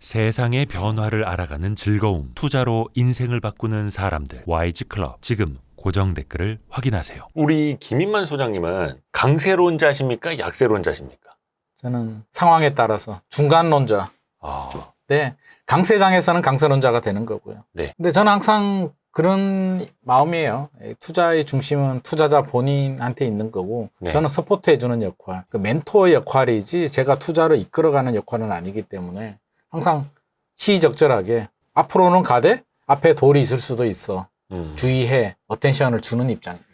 세상의 변화를 알아가는 즐거움, 투자로 인생을 바꾸는 사람들, YG클럽. 지금 고정 댓글을 확인하세요. 우리 김인만 소장님은 강세론자십니까? 약세론자십니까? 저는 상황에 따라서 중간론자. 네, 강세장에서는 강세론자가 되는 거고요. 네. 근데 저는 항상 그런 마음이에요. 투자의 중심은 투자자 본인한테 있는 거고, 네. 저는 서포트해주는 역할, 그 멘토의 역할이지 제가 투자를 이끌어가는 역할은 아니기 때문에 항상 시의적절하게 앞으로는 가되 앞에 돌이 있을 수도 있어. 주의해. 어텐션을 주는 입장입니다.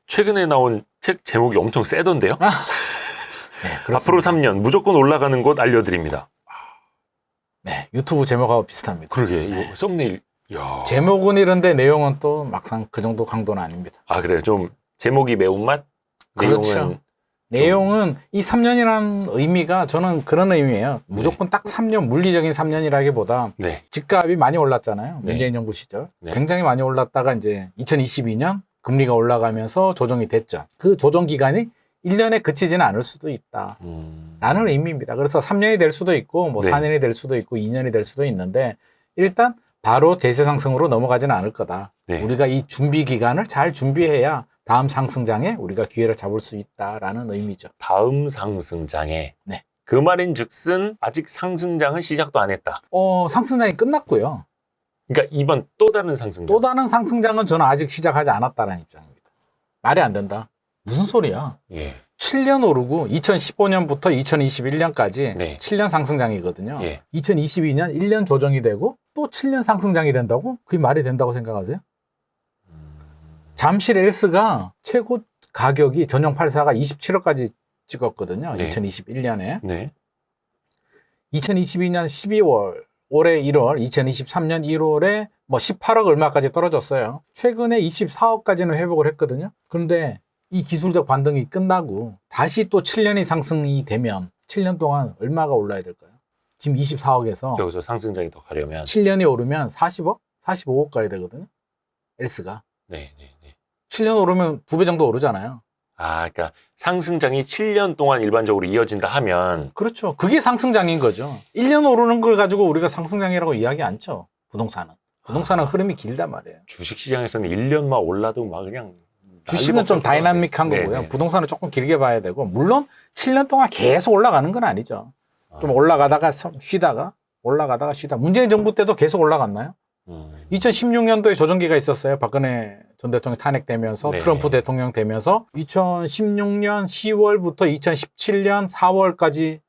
최근에 나온 책 제목이 엄청 세던데요? 네, 앞으로 3년 무조건 올라가는 곳 알려드립니다. 네, 유튜브 제목하고 비슷합니다. 그러게, 네. 이거 썸네일. 이야. 제목은 이런데 내용은 또 막상 그 정도 강도는 아닙니다. 아, 그래요? 좀 제목이 매운맛? 그렇죠. 내용은 이 3년이라는 의미가 저는 그런 의미예요. 무조건 딱 3년, 물리적인 3년이라기보다 네. 집값이 많이 올랐잖아요. 네. 문재인 정부 시절. 네. 굉장히 많이 올랐다가 이제 2022년 금리가 올라가면서 조정이 됐죠. 그 조정 기간이 1년에 그치지는 않을 수도 있다. 라는 의미입니다. 그래서 3년이 될 수도 있고, 뭐 네. 4년이 될 수도 있고, 2년이 될 수도 있는데, 일단 바로 대세 상승으로 넘어가지는 않을 거다. 네. 우리가 이 준비 기간을 잘 준비해야 다음 상승장에 우리가 기회를 잡을 수 있다라는 의미죠. 다음 상승장에. 네. 그 말인 즉슨 아직 상승장은 시작도 안 했다. 상승장이 끝났고요. 그러니까 이번 또 다른 상승장. 또 다른 상승장은 저는 아직 시작하지 않았다는 입장입니다. 말이 안 된다. 무슨 소리야? 예. 7년 오르고 2015년부터 2021년까지 네. 7년 상승장이거든요. 예. 2022년 1년 조정이 되고 또 7년 상승장이 된다고? 그게 말이 된다고 생각하세요? 잠실 엘스가 최고 가격이 전용 84가 27억까지 찍었거든요. 네. 2021년에. 네. 2022년 12월, 올해 1월, 2023년 1월에 뭐 18억 얼마까지 떨어졌어요. 최근에 24억까지는 회복을 했거든요. 그런데 이 기술적 반등이 끝나고 다시 또 7년이 상승이 되면 7년 동안 얼마가 올라야 될까요? 지금 24억에서 여기서 상승장이 더 가려면 7년이 오르면 40억? 45억 가야 되거든요. 엘스가. 네, 네, 네. 7년 오르면 2배 정도 오르잖아요. 아, 그러니까 상승장이 7년 동안 일반적으로 이어진다 하면 그렇죠. 그게 상승장인 거죠. 1년 오르는 걸 가지고 우리가 상승장이라고 이야기 안 쳐. 부동산은 흐름이 길단 말이에요. 주식시장에서는 1년만 올라도 막 그냥 주식은 좀 다이나믹한 네, 거고요. 네. 부동산은 조금 길게 봐야 되고, 물론 7년 동안 계속 올라가는 건 아니죠. 좀 올라가다가 쉬다가 올라가다가 쉬다. 문재인 정부 때도 계속 올라갔나요? 2016년도에 조정기가 있었어요. 박근혜 전 대통령 탄핵되면서 네. 트럼프 대통령 되면서 2016년 10월부터 2017년 4월까지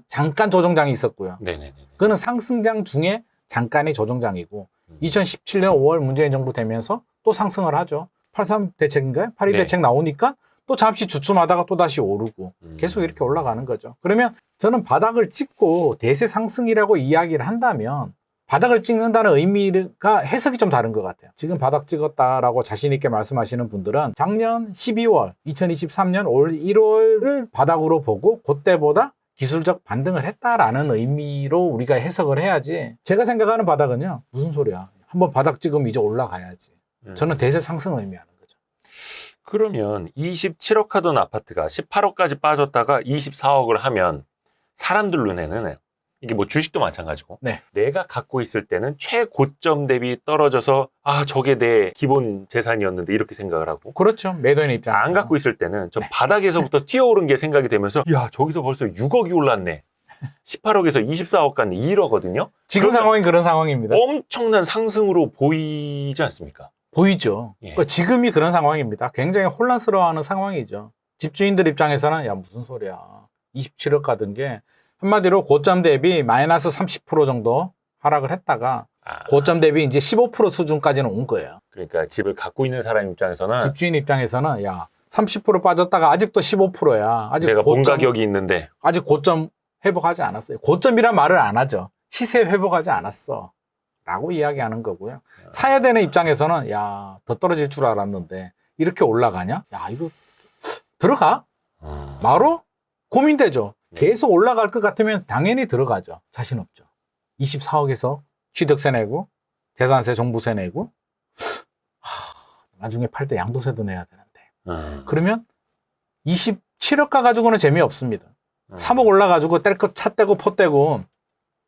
잠깐 조정장이 있었고요. 네네네. 그거는 상승장 중에 잠깐의 조정장이고 2017년 5월 문재인 정부 되면서 또 상승을 하죠. 83 대책인가요? 82 네. 대책 나오니까 또 잠시 주춤하다가 또 다시 오르고 계속 이렇게 올라가는 거죠. 그러면 저는 바닥을 찍고 대세 상승이라고 이야기를 한다면 바닥을 찍는다는 의미가 해석이 좀 다른 것 같아요. 지금 바닥 찍었다라고 자신 있게 말씀하시는 분들은 작년 12월, 2023년 올 1월을 바닥으로 보고 그때보다 기술적 반등을 했다라는 의미로 우리가 해석을 해야지. 제가 생각하는 바닥은요. 무슨 소리야. 한번 바닥 찍으면 이제 올라가야지. 저는 대세 상승을 의미하는 거죠. 그러면 27억 하던 아파트가 18억까지 빠졌다가 24억을 하면 사람들 눈에는 이게 뭐 주식도 마찬가지고 네. 내가 갖고 있을 때는 최고점 대비 떨어져서 아 저게 내 기본 재산이었는데 이렇게 생각을 하고 그렇죠. 매도인 입장에서. 안 갖고 있을 때는 저 네. 바닥에서부터 뛰어오른 게 생각이 되면서 야 저기서 벌써 6억이 올랐네. 18억에서 24억 갔네. 1억거든요. 지금 상황이 그런 상황입니다. 엄청난 상승으로 보이지 않습니까? 보이죠. 예. 그러니까 지금이 그런 상황입니다. 굉장히 혼란스러워하는 상황이죠. 집주인들 입장에서는 야 무슨 소리야. 27억 가던 게 한마디로 고점 대비 마이너스 30% 정도 하락을 했다가 고점 대비 이제 15% 수준까지는 온 거예요. 그러니까 집을 갖고 있는 사람 입장에서는 집주인 입장에서는 야 30% 빠졌다가 아직도 15%야. 아직 내가 본 가격이 있는데 아직 고점 회복하지 않았어요. 고점이란 말을 안 하죠. 시세 회복하지 않았어. 라고 이야기하는 거고요. 사야 되는 입장에서는 야, 더 떨어질 줄 알았는데 이렇게 올라가냐? 야, 이거 들어가? 바로 고민되죠. 계속 올라갈 것 같으면 당연히 들어가죠. 자신 없죠. 24억에서 취득세 내고 재산세, 종부세 내고 나중에 팔 때 양도세도 내야 되는데 그러면 27억 가가지고는 재미없습니다. 3억 올라가지고 뗄 것 차 떼고 포 떼고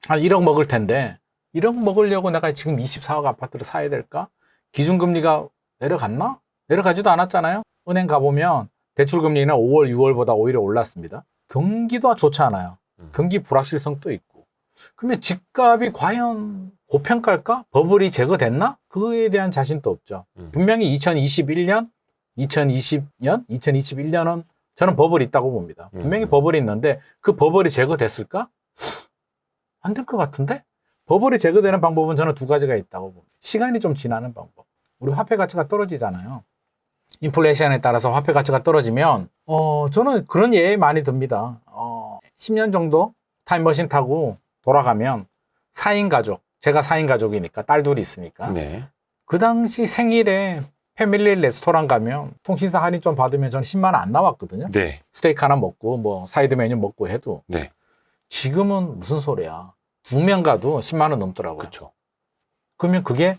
한 1억 먹을 텐데 1억 먹으려고 내가 지금 24억 아파트를 사야 될까? 기준금리가 내려갔나? 내려가지도 않았잖아요. 은행 가보면 대출금리는 5월, 6월보다 오히려 올랐습니다. 경기도 좋지 않아요. 경기 불확실성도 있고. 그러면 집값이 과연 고평가일까? 버블이 제거됐나? 그거에 대한 자신도 없죠. 분명히 2021년, 2021년은 저는 버블이 있다고 봅니다. 분명히 버블이 있는데 그 버블이 제거됐을까? 안 될 것 같은데? 버블이 제거되는 방법은 저는 두 가지가 있다고 봅니다. 시간이 좀 지나는 방법. 우리 화폐 가치가 떨어지잖아요. 인플레이션에 따라서 화폐 가치가 떨어지면 저는 그런 예에 많이 듭니다. 10년 정도 타임머신 타고 돌아가면 4인 가족, 제가 4인 가족이니까 딸 둘이 있으니까 네. 그 당시 생일에 패밀리 레스토랑 가면 통신사 할인 좀 받으면 저는 10만 원 안 나왔거든요. 네. 스테이크 하나 먹고 뭐 사이드 메뉴 먹고 해도 네. 지금은 무슨 소리야. 2명 가도 10만 원 넘더라고요. 그렇죠. 그러면 그게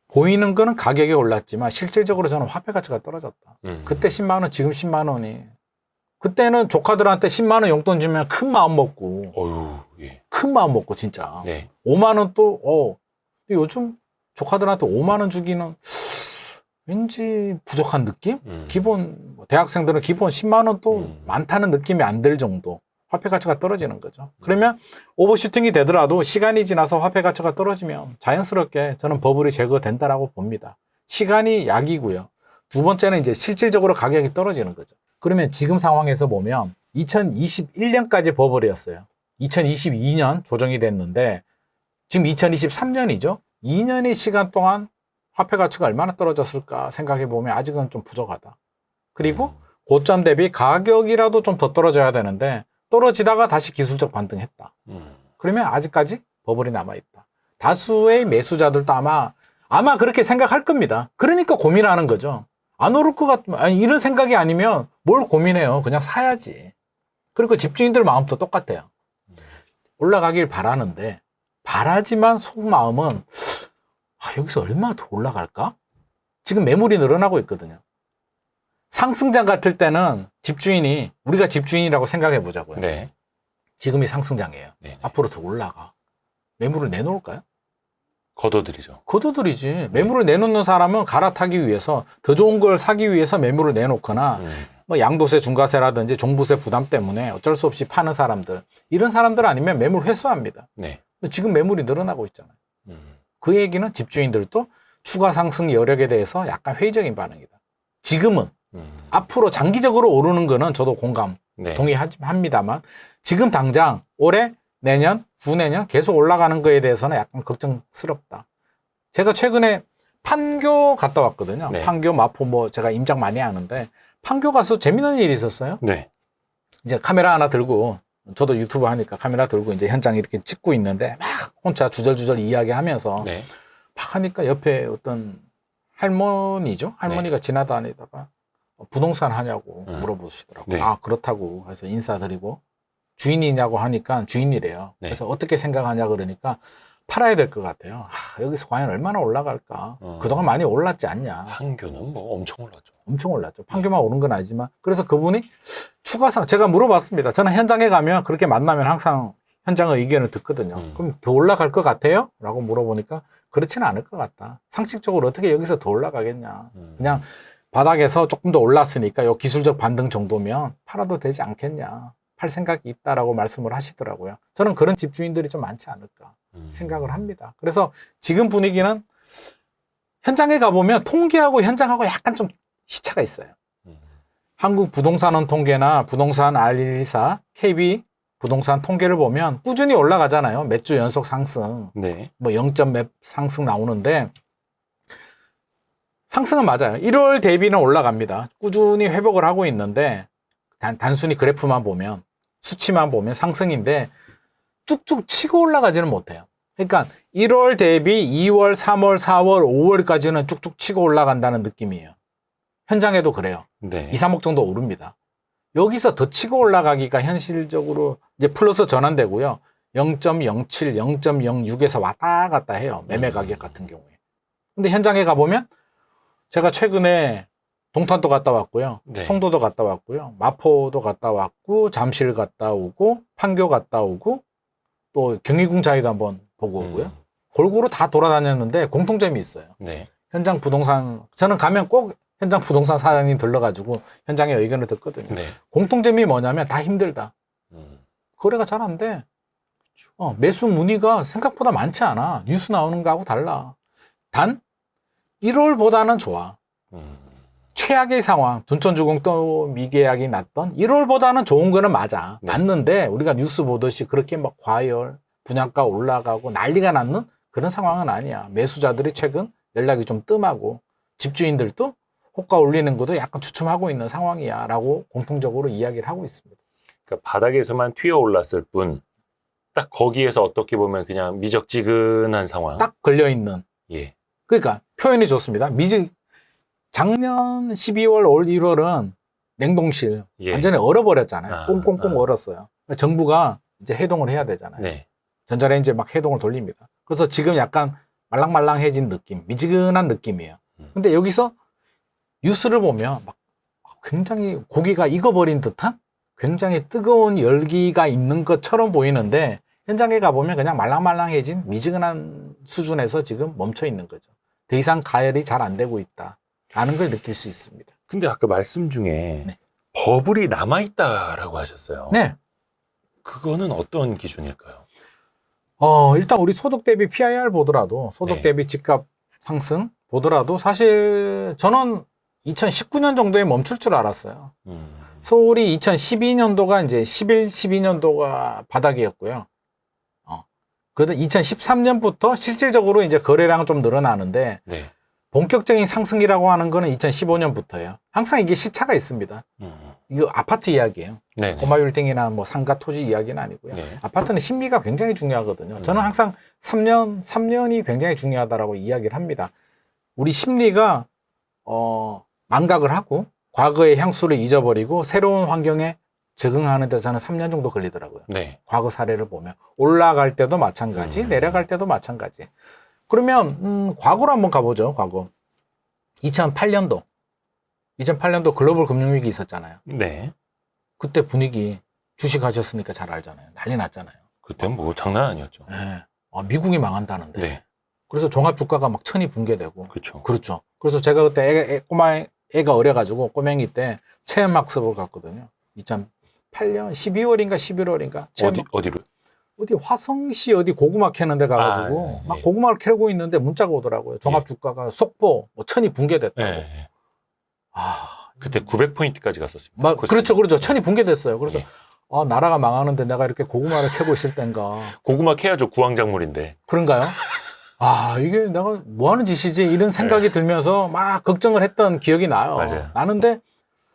보이는 거는 가격이 올랐지만 실질적으로 저는 화폐 가치가 떨어졌다. 그때 10만 원, 지금 10만 원이. 그때는 조카들한테 10만 원 용돈 주면 큰 마음 먹고. 어휴, 예. 큰 마음 먹고 진짜. 네. 5만 원 또, 요즘 조카들한테 5만 원 주기는 왠지 부족한 느낌? 기본, 대학생들은 기본 10만 원 또 많다는 느낌이 안 들 정도. 화폐 가치가 떨어지는 거죠. 그러면 오버슈팅이 되더라도 시간이 지나서 화폐 가치가 떨어지면 자연스럽게 저는 버블이 제거된다라고 봅니다. 시간이 약이고요. 두 번째는 이제 실질적으로 가격이 떨어지는 거죠. 그러면 지금 상황에서 보면 2021년까지 버블이었어요. 2022년 조정이 됐는데 지금 2023년이죠. 2년의 시간 동안 화폐 가치가 얼마나 떨어졌을까 생각해 보면 아직은 좀 부족하다. 그리고 고점 대비 가격이라도 좀 더 떨어져야 되는데 떨어지다가 다시 기술적 반등했다. 그러면 아직까지 버블이 남아있다. 다수의 매수자들도 아마 그렇게 생각할 겁니다. 그러니까 고민하는 거죠. 안 오를 것 같으면, 아니, 이런 생각이 아니면 뭘 고민해요. 그냥 사야지. 그리고 집주인들 마음도 똑같아요. 올라가길 바라는데, 바라지만 속마음은, 여기서 얼마 더 올라갈까? 지금 매물이 늘어나고 있거든요. 상승장 같을 때는 집주인이, 우리가 집주인이라고 생각해 보자고요. 네. 지금이 상승장이에요. 네. 앞으로 더 올라가. 매물을 내놓을까요? 걷어들이죠. 걷어들이지. 매물을 내놓는 사람은 갈아타기 위해서, 더 좋은 걸 사기 위해서 매물을 내놓거나, 뭐 양도세, 중과세라든지 종부세 부담 때문에 어쩔 수 없이 파는 사람들. 이런 사람들 아니면 매물 회수합니다. 네. 지금 매물이 늘어나고 있잖아요. 그 얘기는 집주인들도 추가 상승 여력에 대해서 약간 회의적인 반응이다. 지금은 앞으로 장기적으로 오르는 거는 저도 공감, 네. 동의합니다만 지금 당장 올해, 내년, 후내년 계속 올라가는 거에 대해서는 약간 걱정스럽다. 제가 최근에 판교 갔다 왔거든요. 네. 판교, 마포 뭐 제가 임장 많이 하는데 판교 가서 재밌는 일이 있었어요. 네. 이제 카메라 하나 들고 저도 유튜브 하니까 카메라 들고 이제 현장 이렇게 찍고 있는데 막 혼자 주절주절 이야기하면서 네. 막 하니까 옆에 어떤 할머니죠? 할머니가 지나다니다가 부동산 하냐고 물어보시더라고요. 네. 아, 그렇다고 해서 인사드리고 주인이냐고 하니까 주인이래요. 네. 그래서 어떻게 생각하냐 그러니까 팔아야 될 것 같아요. 여기서 과연 얼마나 올라갈까? 그동안 많이 올랐지 않냐? 판교는 뭐 엄청 올랐죠. 엄청 올랐죠. 판교만 오른 건 아니지만 그래서 그분이 추가상 제가 물어봤습니다. 저는 현장에 가면 그렇게 만나면 항상 현장의 의견을 듣거든요. 그럼 더 올라갈 것 같아요? 라고 물어보니까 그렇지는 않을 것 같다. 상식적으로 어떻게 여기서 더 올라가겠냐. 그냥 바닥에서 조금 더 올랐으니까 요 기술적 반등 정도면 팔아도 되지 않겠냐. 팔 생각이 있다라고 말씀을 하시더라고요. 저는 그런 집주인들이 좀 많지 않을까 생각을 합니다. 그래서 지금 분위기는 현장에 가보면 통계하고 현장하고 약간 좀 시차가 있어요. 한국 부동산원 통계나 부동산 R124, KB 부동산 통계를 보면 꾸준히 올라가잖아요. 몇 주 연속 상승, 네. 뭐 0점 몇 상승 나오는데 상승은 맞아요. 1월 대비는 올라갑니다. 꾸준히 회복을 하고 있는데 단순히 그래프만 보면 수치만 보면 상승인데 쭉쭉 치고 올라가지는 못해요. 그러니까 1월 대비 2월, 3월, 4월, 5월까지는 쭉쭉 치고 올라간다는 느낌이에요. 현장에도 그래요. 네. 2, 3억 정도 오릅니다. 여기서 더 치고 올라가기가 현실적으로 이제 플러스 전환되고요. 0.07, 0.06에서 왔다 갔다 해요. 매매 가격 같은 경우에. 근데 현장에 가보면 제가 최근에 동탄도 갔다 왔고요. 네. 송도도 갔다 왔고요. 마포도 갔다 왔고, 잠실 갔다 오고, 판교 갔다 오고, 또 경희궁자에도 한번 보고 오고요. 골고루 다 돌아다녔는데 공통점이 있어요. 네. 현장 부동산, 저는 가면 꼭 현장 부동산 사장님 들러가지고 현장의 의견을 듣거든요. 네. 공통점이 뭐냐면 다 힘들다. 거래가 잘 안 돼. 매수 문의가 생각보다 많지 않아. 뉴스 나오는 거하고 달라. 단 1월보다는 좋아. 최악의 상황, 둔촌주공 또 미계약이 났던 1월보다는 좋은 거는 맞아. 네. 맞는데 우리가 뉴스 보듯이 그렇게 막 과열, 분양가 올라가고 난리가 났는 그런 상황은 아니야. 매수자들이 최근 연락이 좀 뜸하고 집주인들도 호가 올리는 것도 약간 주춤하고 있는 상황이야 라고 공통적으로 이야기를 하고 있습니다. 그러니까 바닥에서만 튀어 올랐을 뿐, 딱 거기에서 어떻게 보면 그냥 미적지근한 상황. 딱 걸려있는. 예. 그러니까 표현이 좋습니다. 작년 12월, 올 1월은 냉동실 예. 완전히 얼어버렸잖아요. 아, 꽁꽁꽁 얼었어요. 정부가 이제 해동을 해야 되잖아요. 네. 전자레인지에 막 해동을 돌립니다. 그래서 지금 약간 말랑말랑해진 느낌, 미지근한 느낌이에요. 근데 여기서 뉴스를 보면 막 굉장히 고기가 익어버린 듯한 굉장히 뜨거운 열기가 있는 것처럼 보이는데 현장에 가보면 그냥 말랑말랑해진 미지근한 수준에서 지금 멈춰 있는 거죠. 더 이상 가열이 잘 안 되고 있다라는 걸 느낄 수 있습니다. 근데 아까 말씀 중에 네. 버블이 남아있다라고 하셨어요. 네. 그거는 어떤 기준일까요? 일단 우리 소득 대비 PIR 보더라도 소득 네. 대비 집값 상승 보더라도 사실 저는 2019년 정도에 멈출 줄 알았어요. 서울이 2012년도가 이제 12년도가 바닥이었고요. 그래도 2013년부터 실질적으로 이제 거래량은 좀 늘어나는데 네. 본격적인 상승이라고 하는 거는 2015년부터예요. 항상 이게 시차가 있습니다. 이거 아파트 이야기예요. 네. 고마빌딩이나 뭐 상가 토지 이야기는 아니고요. 네. 아파트는 심리가 굉장히 중요하거든요. 저는 항상 3년이 굉장히 중요하다라고 이야기를 합니다. 우리 심리가 망각을 하고 과거의 향수를 잊어버리고 새로운 환경에 적응하는 데 저는 3년 정도 걸리더라고요. 네. 과거 사례를 보면 올라갈 때도 마찬가지, 내려갈 때도 마찬가지. 그러면 과거로 한번 가보죠. 과거 2008년도 글로벌 금융위기 있었잖아요. 네. 그때 분위기 주식하셨으니까 잘 알잖아요. 난리 났잖아요. 그때 뭐 장난 아니었죠. 네. 미국이 망한다는데. 네. 그래서 종합 주가가 막 천이 붕괴되고. 그렇죠. 그렇죠. 그래서 제가 그때 애가 어려가지고 꼬맹이 때 체험학습을 갔거든요. 2008년 12월인가 11월인가. 어디로? 어디 화성시 어디 고구마 캐는 데 가가지고 네. 막 고구마를 캐고 있는데 문자가 오더라고요. 종합 주가가 속보 뭐 천이 붕괴됐다고. 네. 아, 그때 900포인트까지 갔었습니다. 그렇죠. 천이 붕괴됐어요. 그래서 예. 나라가 망하는데 내가 이렇게 고구마를 캐고 있을 땐가. 고구마 캐야죠. 구황작물인데. 그런가요? 이게 내가 뭐 하는 짓이지? 이런 생각이 들면서 막 걱정을 했던 기억이 나요. 맞아요. 나는데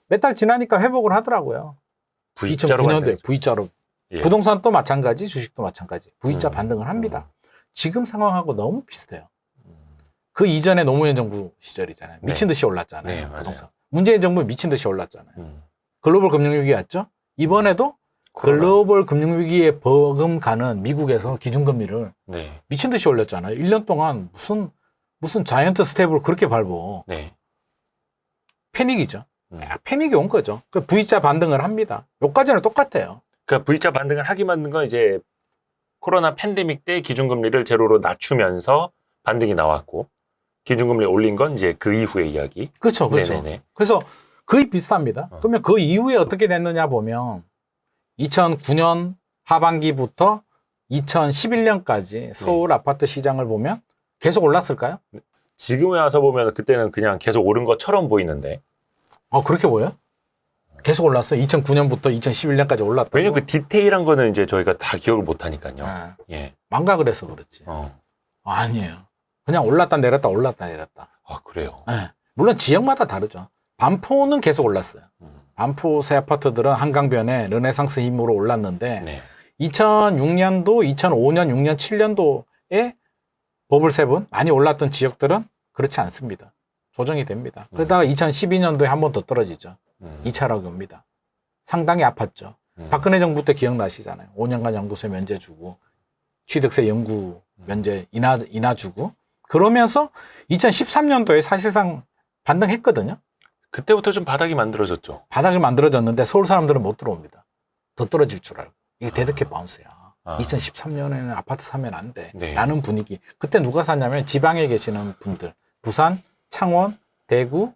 몇 달 지나니까 회복을 하더라고요. V자로 2009년도에 V자로. 예. 부동산도 마찬가지, 주식도 마찬가지. V자 반등을 합니다. 음. 지금 상황하고 너무 비슷해요. 그 이전에 노무현 정부 시절이잖아요. 미친 듯이 올랐잖아요. 네, 맞아요. 부동산. 문재인 정부 미친 듯이 올랐잖아요. 글로벌 금융위기 왔죠? 이번에도 글로벌 금융위기에 버금가는 미국에서 기준금리를 네. 미친 듯이 올렸잖아요. 1년 동안 무슨 자이언트 스텝을 그렇게 밟어. 네. 패닉이죠. 패닉이 온 거죠. 그 V자 반등을 합니다. 요까지는 똑같아요. 그러니까 V자 반등을 하게 만든 건 이제 코로나 팬데믹 때 기준금리를 제로로 낮추면서 반등이 나왔고 기준금리 올린 건 이제 그 이후의 이야기. 그렇죠. 네네네. 그래서 거의 비슷합니다. 그러면 그 이후에 어떻게 됐느냐 보면 2009년 하반기부터 2011년까지 서울 아파트 시장을 보면 계속 올랐을까요? 지금에 와서 보면 그때는 그냥 계속 오른 것처럼 보이는데. 그렇게 보여요? 계속 올랐어요. 2009년부터 2011년까지 올랐다. 왜냐면 그 디테일한 거는 이제 저희가 다 기억을 못 하니까요. 예. 망각을 해서 그렇지. 아니에요. 그냥 올랐다 내렸다 올랐다 내렸다. 아, 그래요? 네. 물론 지역마다 다르죠. 반포는 계속 올랐어요. 반포 새 아파트들은 한강변에 르네상스 힘으로 올랐는데 네. 2006년도, 2005년, 6년, 7년도에 버블7 많이 올랐던 지역들은 그렇지 않습니다. 조정이 됩니다. 그러다가 2012년도에 한 번 더 떨어지죠. 2차락이 옵니다. 상당히 아팠죠. 박근혜 정부 때 기억나시잖아요. 5년간 양도세 면제 주고 취득세 연구 면제 인하 주고 그러면서 2013년도에 사실상 반등했거든요. 그때부터 좀 바닥이 만들어졌죠. 바닥을 만들어졌는데 서울 사람들은 못 들어옵니다. 더 떨어질 줄 알고. 이게 데드캣 바운스야. 아. 2013년에는 아파트 사면 안 돼. 네. 라는 분위기. 그때 누가 샀냐면 지방에 계시는 분들. 부산, 창원, 대구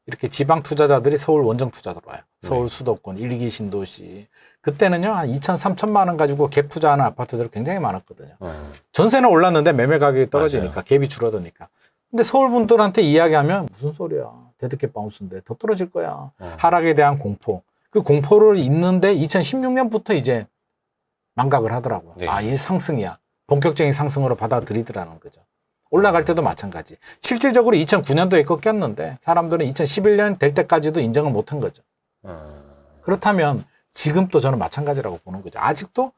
이렇게 지방 투자자들이 서울 원정 투자 들어와요. 서울 네. 수도권, 1, 2기 신도시. 그때는요, 한 2천, 3천만 원 가지고 갭 투자하는 아파트들이 굉장히 많았거든요. 전세는 올랐는데 매매 가격이 떨어지니까, 갭이 줄어드니까. 근데 서울 분들한테 이야기하면 무슨 소리야. 데드캣 바운스인데 더 떨어질 거야. 하락에 대한 공포. 그 공포를 잊는데 2016년부터 이제 망각을 하더라고요. 네. 아, 이제 상승이야. 본격적인 상승으로 받아들이더라는 거죠. 올라갈 때도 마찬가지. 실질적으로 2009년도에 꺾였는데 사람들은 2011년 될 때까지도 인정을 못한 거죠. 그렇다면 지금 또 저는 마찬가지라고 보는 거죠. 아직도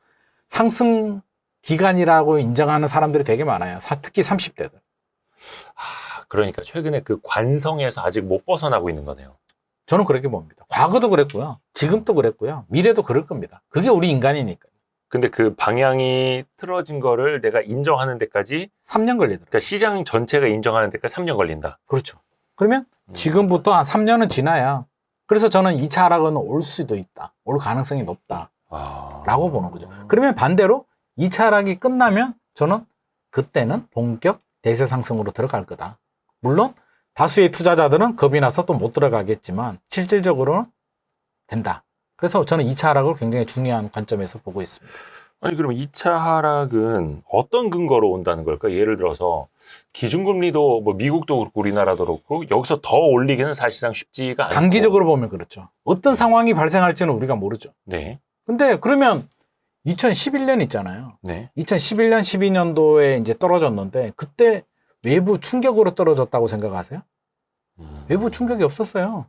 상승 기간이라고 인정하는 사람들이 되게 많아요. 특히 30대들. 그러니까 최근에 그 관성에서 아직 못 벗어나고 있는 거네요. 저는 그렇게 봅니다. 과거도 그랬고요. 지금도 그랬고요. 미래도 그럴 겁니다. 그게 우리 인간이니까. 근데 그 방향이 틀어진 거를 내가 인정하는 데까지 3년 걸리더라고요. 그러니까 시장 전체가 인정하는 데까지 3년 걸린다. 그렇죠. 그러면 지금부터 한 3년은 지나야 그래서 저는 2차 하락은 올 수도 있다. 올 가능성이 높다. 라고 보는 거죠. 그러면 반대로 2차 하락이 끝나면 저는 그때는 본격 대세 상승으로 들어갈 거다. 물론 다수의 투자자들은 겁이 나서 또 못 들어가겠지만 실질적으로는 된다. 그래서 저는 2차 하락을 굉장히 중요한 관점에서 보고 있습니다. 아니 그럼 2차 하락은 어떤 근거로 온다는 걸까? 예를 들어서 기준금리도 뭐 미국도 그렇고 우리나라도 그렇고 여기서 더 올리기는 사실상 쉽지가 않고 단기적으로 보면 그렇죠. 어떤 상황이 발생할지는 우리가 모르죠. 네. 근데 그러면 2011년 있잖아요. 네. 2011년, 12년도에 이제 떨어졌는데 그때 외부 충격으로 떨어졌다고 생각하세요? 외부 충격이 없었어요.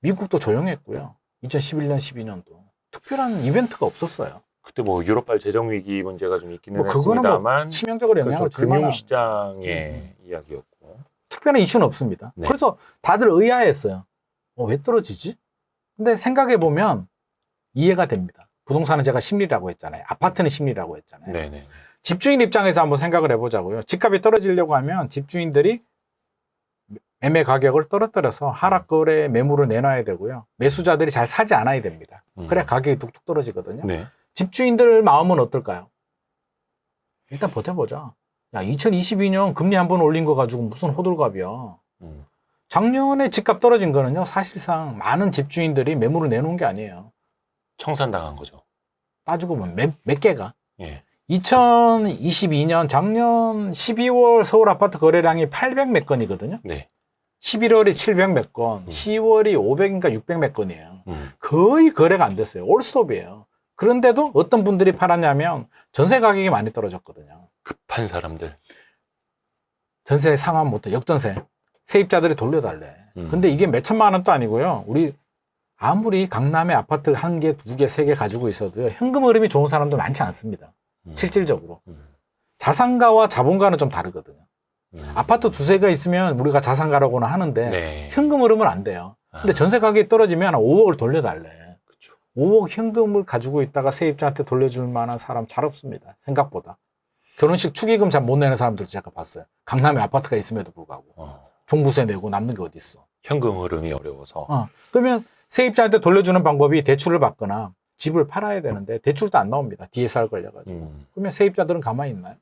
미국도 조용했고요. 2011년, 12년도 특별한 이벤트가 없었어요. 그때 뭐 유럽발 재정 위기 문제가 좀 있기는 뭐 그거는 했습니다만 치명적으로 영향을 줄 만한 금융시장의 이야기였고. 특별한 이슈는 없습니다. 네. 그래서 다들 의아했어요. 왜 떨어지지? 근데 생각해 보면 이해가 됩니다. 부동산은 제가 심리라고 했잖아요. 아파트는 심리라고 했잖아요. 네네. 집주인 입장에서 한번 생각을 해보자고요. 집값이 떨어지려고 하면 집주인들이 매매 가격을 떨어뜨려서 하락거래 매물을 내놔야 되고요. 매수자들이 잘 사지 않아야 됩니다. 그래야 가격이 뚝뚝 떨어지거든요. 네. 집주인들 마음은 어떨까요? 일단 버텨보자. 야, 2022년 금리 한 번 올린 거 가지고 무슨 호들갑이야. 작년에 집값 떨어진 거는요. 사실상 많은 집주인들이 매물을 내놓은 게 아니에요. 청산당한 거죠. 따지고 보면 몇 개가. 예. 2022년 작년 12월 서울 아파트 거래량이 800 몇 건이거든요. 네. 11월이 700 몇 건, 10월이 500인가 600 몇 건이에요. 거의 거래가 안 됐어요. 올스톱이에요. 그런데도 어떤 분들이 팔았냐면 전세 가격이 많이 떨어졌거든요. 급한 사람들. 전세 상환부터 역전세. 세입자들이 돌려달래. 근데 이게 몇 천만 원도 아니고요. 우리 아무리 강남에 아파트 한 개, 두 개, 세 개 가지고 있어도요. 현금 흐름이 좋은 사람도 많지 않습니다. 실질적으로. 자산가와 자본가는 좀 다르거든요. 아파트 두세 개 있으면 우리가 자산가라고는 하는데 네. 현금 흐름은 안 돼요. 근데 전세 가격이 떨어지면 5억을 돌려달래. 그쵸. 5억 현금을 가지고 있다가 세입자한테 돌려줄 만한 사람 잘 없습니다. 생각보다. 결혼식 축의금 잘 못 내는 사람들도 제가 봤어요. 강남에 아파트가 있음에도 불구하고. 종부세 내고 남는 게 어디 있어. 현금 흐름이 어려워서. 그러면 세입자한테 돌려주는 방법이 대출을 받거나 집을 팔아야 되는데 대출도 안 나옵니다. DSR 걸려가지고. 그러면 세입자들은 가만히 있나요?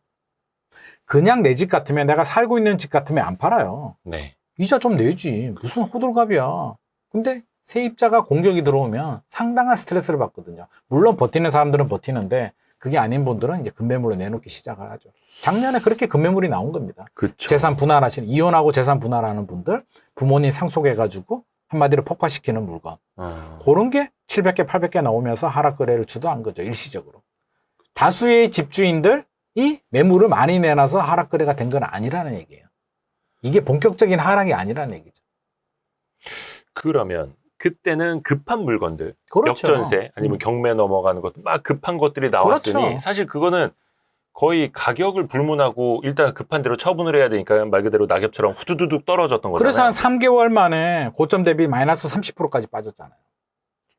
그냥 내 집 같으면 내가 살고 있는 집 같으면 안 팔아요. 네. 이자 좀 내지. 무슨 호들갑이야. 근데 세입자가 공격이 들어오면 상당한 스트레스를 받거든요. 물론 버티는 사람들은 버티는데 그게 아닌 분들은 이제 급매물로 내놓기 시작을 하죠. 작년에 그렇게 급매물이 나온 겁니다. 그쵸. 재산 분할하시는, 이혼하고 재산 분할하는 분들, 부모님 상속해가지고 한마디로 폭파시키는 물건. 그런 게 700개, 800개 나오면서 하락 거래를 주도한 거죠. 일시적으로. 다수의 집주인들이 매물을 많이 내놔서 하락 거래가 된 건 아니라는 얘기예요. 이게 본격적인 하락이 아니라는 얘기죠. 그러면 그때는 급한 물건들, 그렇죠. 역전세 아니면 경매 넘어가는 것도 막 급한 것들이 나왔으니 그렇죠. 사실 그거는 거의 가격을 불문하고 일단 급한 대로 처분을 해야 되니까 말 그대로 낙엽처럼 후두두둑 떨어졌던 거잖아요. 그래서 한 3개월 만에 고점 대비 마이너스 30%까지 빠졌잖아요.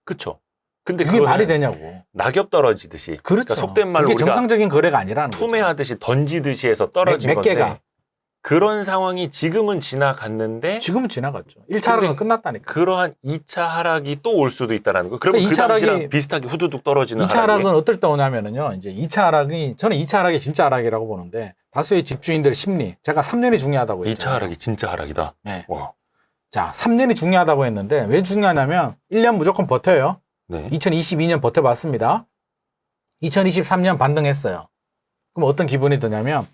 그쵸. 근데 그게 그거는 말이 되냐고. 낙엽 떨어지듯이. 그렇죠. 그러니까 속된 말로 그게 우리가 정상적인 거래가 아니라는 거죠. 투매하듯이 던지듯이 해서 떨어진 몇 건데 개가. 그런 상황이 지금은 지나갔는데 지금은 지나갔죠. 1차 하락은 끝났다니까. 그러한 2차 하락이 또 올 수도 있다라는 거. 그러면 그러니까 그 2차 당시랑 하락이- 비슷하게 후두둑 떨어지는 2차 하락이 하락은 어떨 때 오냐면은요. 이제 2차 하락이 저는 2차 하락이 진짜 하락이라고 보는데 다수의 집주인들 심리. 제가 3년이 중요하다고 2차 했잖아요. 하락이 진짜 하락이다. 네. 와. 자, 3년이 중요하다고 했는데 왜 중요하냐면 1년 무조건 버텨요. 네. 2022년 버텨봤습니다. 2023년 반등했어요. 그럼 어떤 기분이 드냐면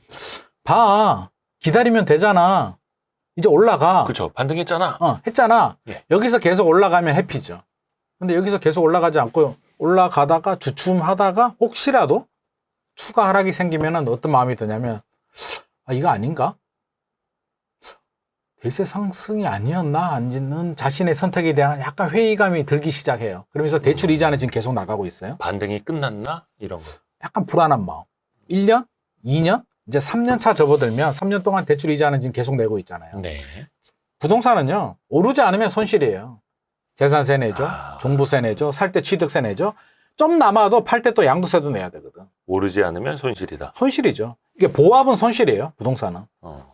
봐. 기다리면 되잖아. 이제 올라가. 그렇죠. 반등했잖아. 했잖아. 예. 여기서 계속 올라가면 해피죠. 근데 여기서 계속 올라가지 않고 올라가다가 주춤하다가 혹시라도 추가 하락이 생기면은 어떤 마음이 드냐면 아, 이거 아닌가? 대세 상승이 아니었나? 아니는 자신의 선택에 대한 약간 회의감이 들기 시작해요. 그러면서 대출 이자는 지금 계속 나가고 있어요. 반등이 끝났나? 이런 거. 약간 불안한 마음. 1년? 2년? 이제 3년 차 접어들면 3년 동안 대출 이자는 지금 계속 내고 있잖아요. 네. 부동산은요, 오르지 않으면 손실이에요. 재산세 내죠, 아. 종부세 내죠, 살 때 취득세 내죠. 좀 남아도 팔 때 또 양도세도 내야 되거든. 오르지 않으면 손실이다. 손실이죠. 이게 보합은 손실이에요, 부동산은.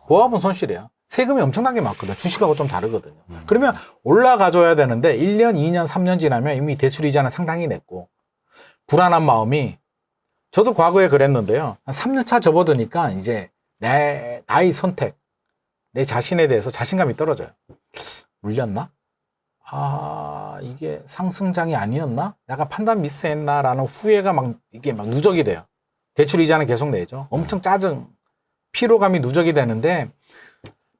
보합은 손실이야. 세금이 엄청나게 많거든. 주식하고 좀 다르거든요. 그러면 올라가줘야 되는데 1년, 2년, 3년 지나면 이미 대출 이자는 상당히 냈고 불안한 마음이 저도 과거에 그랬는데요. 한 3년 차 접어드니까 이제 나의 선택, 내 자신에 대해서 자신감이 떨어져요. 물렸나? 아, 이게 상승장이 아니었나? 내가 판단 미스했나라는 후회가 이게 막 누적이 돼요. 대출 이자는 계속 내죠. 엄청 짜증, 피로감이 누적이 되는데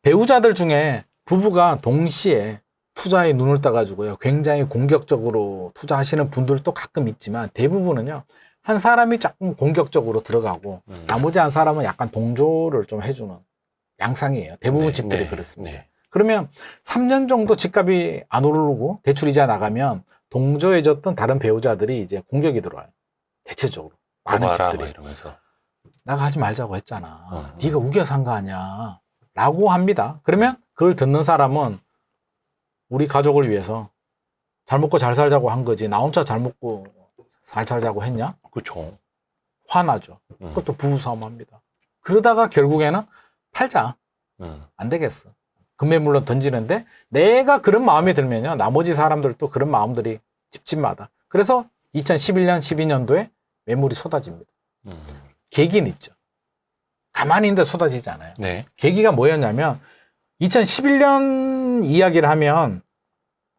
배우자들 중에 부부가 동시에 투자에 눈을 떠가지고요. 굉장히 공격적으로 투자하시는 분들도 가끔 있지만 대부분은요. 한 사람이 조금 공격적으로 들어가고 나머지 한 사람은 약간 동조를 좀 해주는 양상이에요. 대부분 집들이 그렇습니다. 네. 그러면 3년 정도 집값이 안 오르고 대출이자 나가면 동조해줬던 다른 배우자들이 이제 공격이 들어와요. 대체적으로. 많은 집들이. 이러면서. 나가 하지 말자고 했잖아. 네가 우겨 산 거 아니야. 라고 합니다. 그러면 그걸 듣는 사람은 우리 가족을 위해서 잘 먹고 잘 살자고 한 거지. 나 혼자 잘 먹고 잘 살자고 했냐? 그렇죠. 화나죠. 그것도 부부싸움합니다. 그러다가 결국에는 팔자. 안 되겠어. 금매물로 던지는데 내가 그런 마음이 들면요. 나머지 사람들도 그런 마음들이 집집마다. 그래서 2011년, 12년도에 매물이 쏟아집니다. 계기는 있죠. 가만히 있는데 쏟아지지 않아요. 네. 계기가 뭐였냐면 2011년 이야기를 하면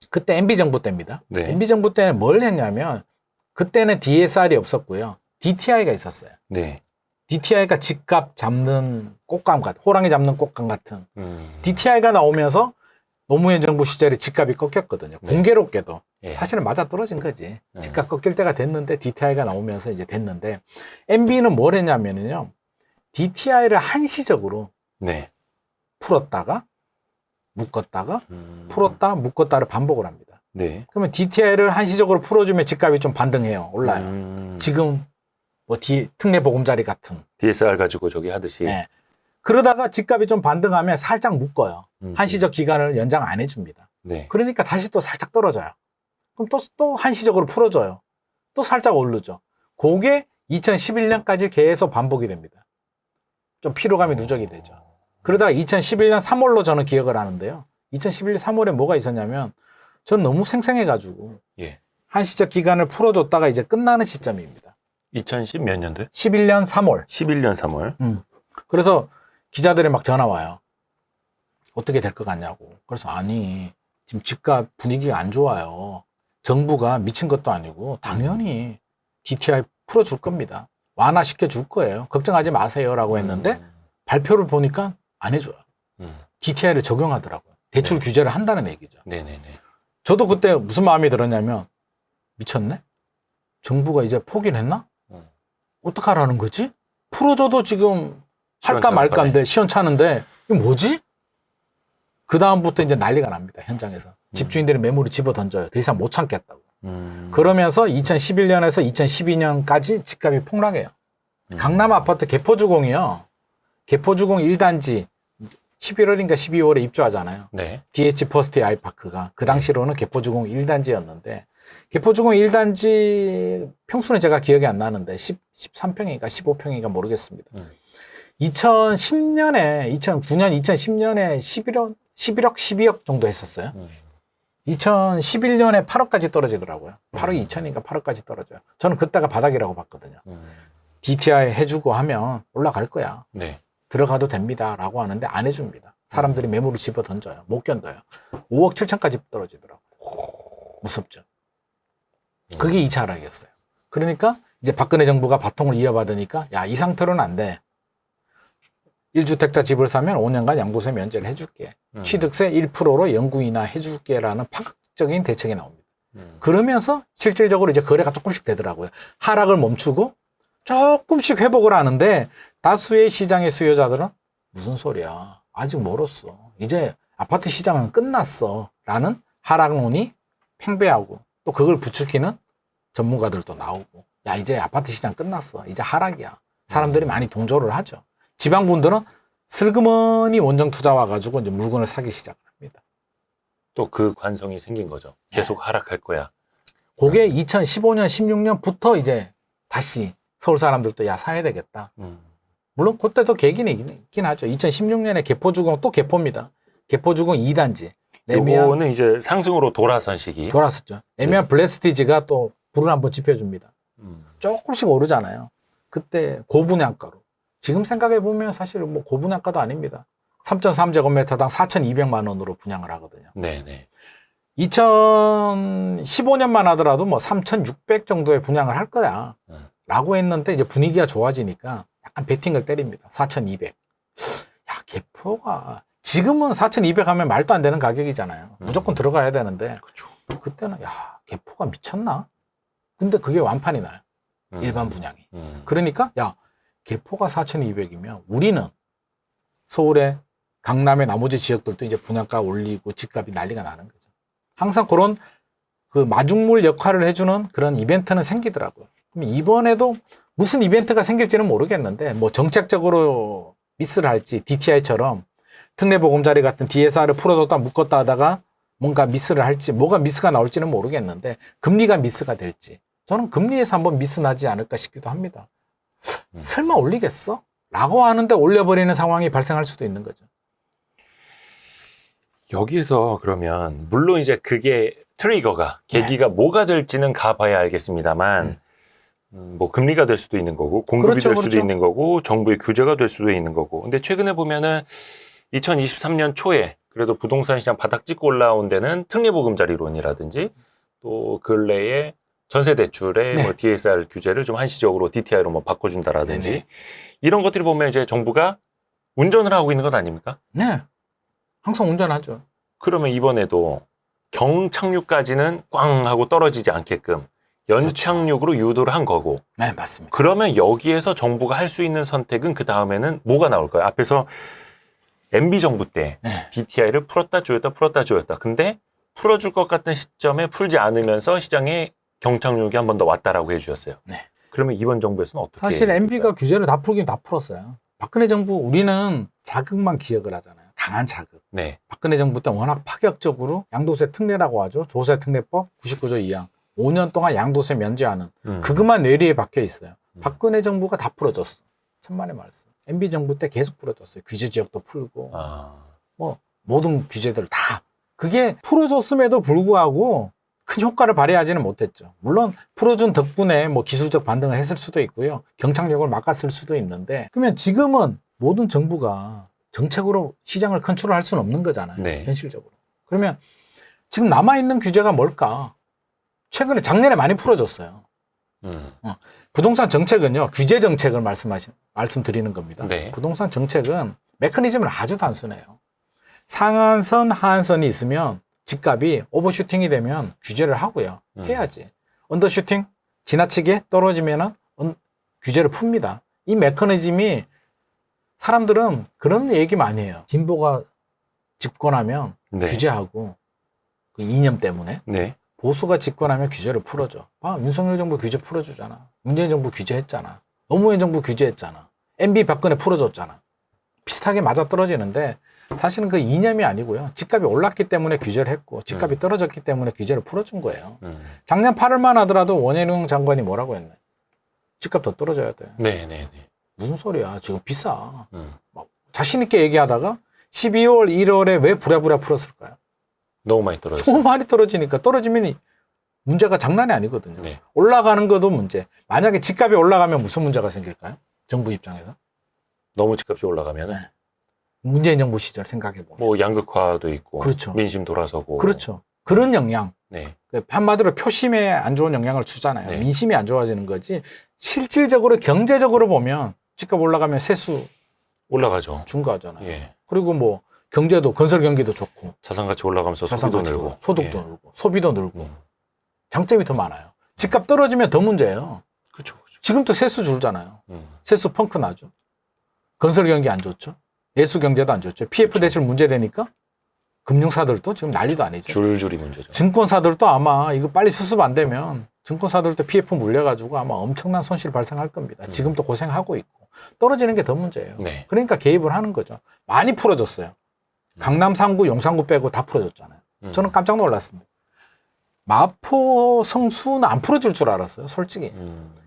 그때 MB정부 때입니다. 네. MB정부 때는 뭘 했냐면 그때는 DSR이 없었고요. DTI가 있었어요. 네. DTI가 집값 잡는 꽃감 같은, 호랑이 잡는 꽃감 같은. DTI가 나오면서 노무현 정부 시절에 집값이 꺾였거든요. 네. 공교롭게도. 예. 사실은 맞아 떨어진 거지. 집값 꺾일 때가 됐는데 DTI가 나오면서 이제 됐는데 MB는 뭘 했냐면요. DTI를 한시적으로 네. 풀었다가 묶었다가 풀었다 묶었다를 반복을 합니다. 네. 그러면 DTI를 한시적으로 풀어주면 집값이 좀 반등해요. 올라요. 지금 뭐 특례 보금자리 같은. DSR 가지고 저기 하듯이. 네. 그러다가 집값이 좀 반등하면 살짝 묶어요. 한시적 기간을 연장 안 해줍니다. 네. 그러니까 다시 또 살짝 떨어져요. 그럼 또 한시적으로 풀어줘요. 또 살짝 오르죠. 그게 2011년까지 계속 반복이 됩니다. 좀 피로감이 누적이 되죠. 그러다가 2011년 3월로 저는 기억을 하는데요. 2011년 3월에 뭐가 있었냐면 전 너무 생생해가지고 예. 한시적 기간을 풀어줬다가 이제 끝나는 시점입니다. 2010 몇 년도에? 11년 3월. 11년 3월. 그래서 기자들이 막 전화 와요. 어떻게 될 것 같냐고. 그래서 아니 지금 집값 분위기가 안 좋아요. 정부가 미친 것도 아니고 당연히 DTI 풀어줄 겁니다. 완화시켜 줄 거예요. 걱정하지 마세요라고 했는데 발표를 보니까 안 해줘요. DTI를 적용하더라고요. 대출 네. 규제를 한다는 얘기죠. 네네네. 저도 그때 무슨 마음이 들었냐면 미쳤네? 정부가 이제 포기를 했나? 어떡하라는 거지? 풀어줘도 지금 할까 말까인데 시원찮은데 이거 뭐지? 그 다음부터 이제 난리가 납니다. 현장에서. 집주인들이 매물을 집어 던져요. 더 이상 못 참겠다고. 그러면서 2011년에서 2012년까지 집값이 폭락해요. 강남 아파트 개포주공이요. 개포주공 1단지 11월인가 12월에 입주하잖아요. 네. DH 퍼스트 아이파크가 그 당시로는 개포주공 1단지였는데 개포주공 1단지 평수는 제가 기억이 안 나는데 13평인가 15평인가 모르겠습니다. 2010년에 2009년, 2010년에 11억, 12억 정도 했었어요. 2011년에 8억까지 떨어지더라고요. 8억 2천인가 8억까지 떨어져요. 저는 그때가 바닥이라고 봤거든요. DTI 해주고 하면 올라갈 거야. 네. 들어가도 됩니다. 라고 하는데 안 해줍니다. 사람들이 매물을 집어 던져요. 못 견뎌요. 5억 7천까지 떨어지더라고요. 무섭죠. 그게 2차 하락이었어요. 그러니까 이제 박근혜 정부가 바통을 이어받으니까 야, 이 상태로는 안 돼. 1주택자 집을 사면 5년간 양도세 면제를 해줄게. 취득세 1%로 연구 인하 해줄게라는 파격적인 대책이 나옵니다. 그러면서 실질적으로 이제 거래가 조금씩 되더라고요. 하락을 멈추고 조금씩 회복을 하는데 다수의 시장의 수요자들은 무슨 소리야. 아직 멀었어. 이제 아파트 시장은 끝났어. 라는 하락론이 팽배하고 또 그걸 부추기는 전문가들도 나오고 야, 이제 아파트 시장 끝났어. 이제 하락이야. 사람들이 많이 동조를 하죠. 지방분들은 슬그머니 원정 투자 와가지고 이제 물건을 사기 시작합니다. 또 그 관성이 생긴 거죠. 계속 하락할 거야. 그게 2015년, 16년부터 이제 다시 서울 사람들도 야, 사야 되겠다. 물론 그때도 계기는 있긴 하죠. 2016년에 개포주공 또 개포입니다. 개포주공 2단지. 이거는 이제 상승으로 돌아선 시기. 돌았었죠. 애매한 블레스티지가 또 불을 한번 지펴줍니다. 조금씩 오르잖아요. 그때 고분양가로. 지금 생각해보면 사실 뭐 고분양가도 아닙니다. 3.3제곱미터당 4,200만 원으로 분양을 하거든요. 네네. 2015년만 하더라도 뭐 3,600 정도의 분양을 할 거야. 라고 했는데 이제 분위기가 좋아지니까 약간 베팅을 때립니다. 4,200. 야, 개포가 지금은 4,200 하면 말도 안 되는 가격이잖아요. 무조건 들어가야 되는데. 그렇죠. 그때는 야, 개포가 미쳤나? 근데 그게 완판이 나요. 일반 분양이. 그러니까 야, 개포가 4,200이면 우리는 서울의 강남의 나머지 지역들도 이제 분양가 올리고 집값이 난리가 나는 거죠. 항상 그런 그 마중물 역할을 해주는 그런 이벤트는 생기더라고요. 그럼 이번에도 무슨 이벤트가 생길지는 모르겠는데 뭐 정책적으로 미스를 할지 DTI처럼 특례보금자리 같은 DSR을 풀어줬다 묶었다 하다가 뭔가 미스를 할지 뭐가 미스가 나올지는 모르겠는데 금리가 미스가 될지 저는 금리에서 한번 미스 나지 않을까 싶기도 합니다. 설마 올리겠어? 라고 하는데 올려버리는 상황이 발생할 수도 있는 거죠. 여기에서 그러면 물론 이제 그게 트리거가 계기가 뭐가 될지는 가봐야 알겠습니다만 뭐 금리가 될 수도 있는 거고 공급이 그렇죠, 될 수도 그렇죠. 있는 거고 정부의 규제가 될 수도 있는 거고 근데 최근에 보면은 2023년 초에 그래도 부동산 시장 바닥 찍고 올라온 데는 특례보금자리론이라든지 또 근래에 전세대출의 네. 뭐 DSR 규제를 좀 한시적으로 DTI로 뭐 바꿔준다라든지 네네. 이런 것들이 보면 이제 정부가 운전을 하고 있는 것 아닙니까? 네. 항상 운전하죠. 그러면 이번에도 경착륙까지는 꽝 하고 떨어지지 않게끔 연착륙으로 유도를 한 거고 네, 맞습니다. 그러면 여기에서 정부가 할 수 있는 선택은 그 다음에는 뭐가 나올까요? 앞에서 MB 정부 때 네. DTI를 풀었다 조였다 근데 풀어줄 것 같은 시점에 풀지 않으면서 시장에 경착륙이 한 번 더 왔다라고 해주셨어요. 네. 그러면 이번 정부에서는 어떻게 사실 해야 MB가 될까요? 규제를 다 풀긴 다 풀었어요. 박근혜 정부 우리는 자극만 기억을 하잖아요. 강한 자극. 네. 박근혜 정부 때 워낙 파격적으로 양도세 특례라고 하죠. 조세특례법 99조 2항. 5년 동안 양도세 면제하는 그것만 뇌리에 박혀 있어요. 박근혜 정부가 다 풀어줬어. 천만의 말씀. MB 정부 때 계속 풀어줬어요. 규제 지역도 풀고 뭐 모든 규제들 다. 그게 풀어줬음에도 불구하고 큰 효과를 발휘하지는 못했죠. 물론 풀어준 덕분에 뭐 기술적 반등을 했을 수도 있고요. 경착력을 막았을 수도 있는데 그러면 지금은 모든 정부가 정책으로 시장을 컨트롤할 수는 없는 거잖아요. 네. 현실적으로. 그러면 지금 남아있는 규제가 뭘까? 최근에 작년에 많이 풀어줬어요. 부동산 정책은요. 규제 정책을 말씀드리는 겁니다. 네. 부동산 정책은 메커니즘은 아주 단순해요. 상한선, 하한선이 있으면 집값이 오버슈팅이 되면 규제를 하고요. 해야지. 언더슈팅? 지나치게 떨어지면은 규제를 풉니다. 이 메커니즘이 사람들은 그런 얘기 많이 해요. 진보가 집권하면 네. 규제하고 그 이념 때문에 네. 보수가 집권하면 규제를 풀어줘. 아, 윤석열 정부 규제 풀어주잖아. 문재인 정부 규제했잖아. 노무현 정부 규제했잖아. MB 박근혜 풀어줬잖아. 비슷하게 맞아떨어지는데 사실은 그 이념이 아니고요. 집값이 올랐기 때문에 규제를 했고 집값이 떨어졌기 때문에 규제를 풀어준 거예요. 작년 8월만 하더라도 원희룡 장관이 뭐라고 했나요? 집값 더 떨어져야 돼. 네. 무슨 소리야. 지금 비싸. 막 자신 있게 얘기하다가 12월, 1월에 왜 부랴부랴 풀었을까요? 너무 많이 떨어졌어요. 너무 많이 떨어지니까 떨어지면 문제가 장난이 아니거든요. 네. 올라가는 것도 문제. 만약에 집값이 올라가면 무슨 문제가 생길까요? 정부 입장에서. 너무 집값이 올라가면 네. 문재인 정부 시절 생각해보면. 뭐 양극화도 있고 그렇죠. 민심 돌아서고 그렇죠. 그런 영향. 네. 한마디로 표심에 안 좋은 영향을 주잖아요. 네. 민심이 안 좋아지는 거지. 실질적으로 경제적으로 보면 집값 올라가면 세수 올라가죠. 증가하잖아요. 예. 그리고 뭐 경제도 건설 경기도 좋고 자산 가치 올라가면서 자산 소비도 가치도 늘고 소득도 예. 늘고 소비도 늘고 음. 장점이 더 많아요. 집값 떨어지면 더 문제예요. 그렇죠. 그렇죠. 지금도 세수 줄잖아요. 음. 세수 펑크 나죠. 건설 경기 안 좋죠. 내수 경제도 안 좋죠. PF 대출 문제되니까 금융사들도 지금 난리도 아니죠. 줄줄이 문제죠. 증권사들도 아마 이거 빨리 수습 안 되면 증권사들도 PF 물려가지고 아마 엄청난 손실 발생할 겁니다. 지금도 고생하고 있고 떨어지는 게 더 문제예요. 네. 그러니까 개입을 하는 거죠. 많이 풀어줬어요. 강남 3구, 용산구 빼고 다 풀어줬잖아요. 저는 깜짝 놀랐습니다. 마포, 성수는 안 풀어줄 줄 알았어요. 솔직히.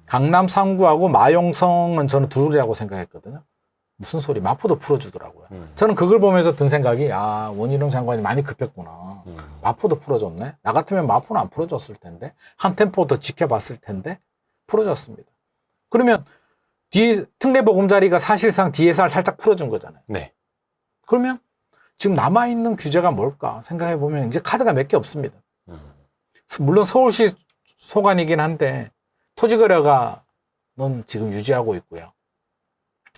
강남 3구하고 마용성은 저는 둘이라고 생각했거든요. 무슨 소리? 마포도 풀어주더라고요. 저는 그걸 보면서 든 생각이 원희룡 장관이 많이 급했구나. 마포도 풀어줬네. 나 같으면 마포는 안 풀어줬을 텐데 한 템포 더 지켜봤을 텐데 풀어줬습니다. 그러면 뒤에 특례보금자리가 사실상 DSR 살짝 풀어준 거잖아요. 네. 그러면 지금 남아있는 규제가 뭘까 생각해보면 이제 카드가 몇 개 없습니다. 물론 서울시 소관이긴 한데 토지거래가 넌 지금 유지하고 있고요.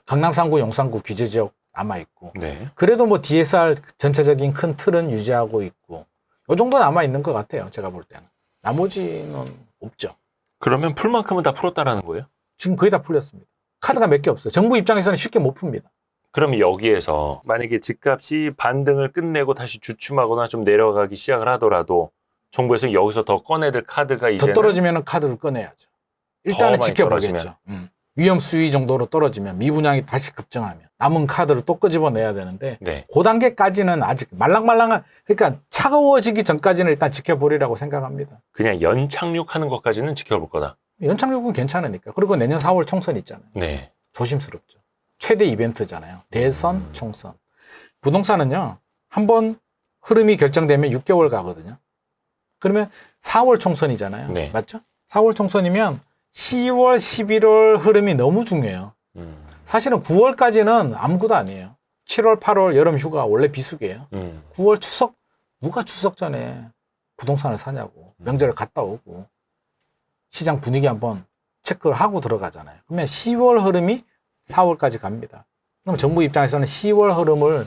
강남 3구, 용산구 규제지역 남아있고 네. 그래도 뭐 DSR 전체적인 큰 틀은 유지하고 있고 이 정도 남아있는 것 같아요. 제가 볼 때는. 나머지는 없죠. 그러면 풀 만큼은 다 풀었다라는 거예요? 지금 거의 다 풀렸습니다. 카드가 몇 개 없어요. 정부 입장에서는 쉽게 못 풉니다. 그럼 여기에서 만약에 집값이 반등을 끝내고 다시 주춤하거나 좀 내려가기 시작을 하더라도 정부에서 여기서 더 꺼내들 카드가 더 이제는 떨어지면 카드를 꺼내야죠. 일단은 많이 지켜보겠죠. 위험 수위 정도로 떨어지면 미분양이 다시 급증하면 남은 카드를 또 끄집어내야 되는데 네. 그 단계까지는 아직 말랑말랑한 그러니까 차가워지기 전까지는 일단 지켜보리라고 생각합니다. 그냥 연착륙하는 것까지는 지켜볼 거다. 연착륙은 괜찮으니까. 그리고 내년 4월 총선 있잖아요. 네. 조심스럽죠. 최대 이벤트잖아요. 대선, 총선. 부동산은요. 한번 흐름이 결정되면 6개월 가거든요. 그러면 4월 총선이잖아요. 네. 맞죠? 4월 총선이면 10월, 11월 흐름이 너무 중요해요. 사실은 9월까지는 아무것도 아니에요. 7월, 8월 여름 휴가 원래 비수기예요. 9월 추석, 누가 추석 전에 부동산을 사냐고. 명절을 갔다 오고 시장 분위기 한번 체크를 하고 들어가잖아요. 그러면 10월 흐름이 4월까지 갑니다. 그럼 정부 입장에서는 10월 흐름을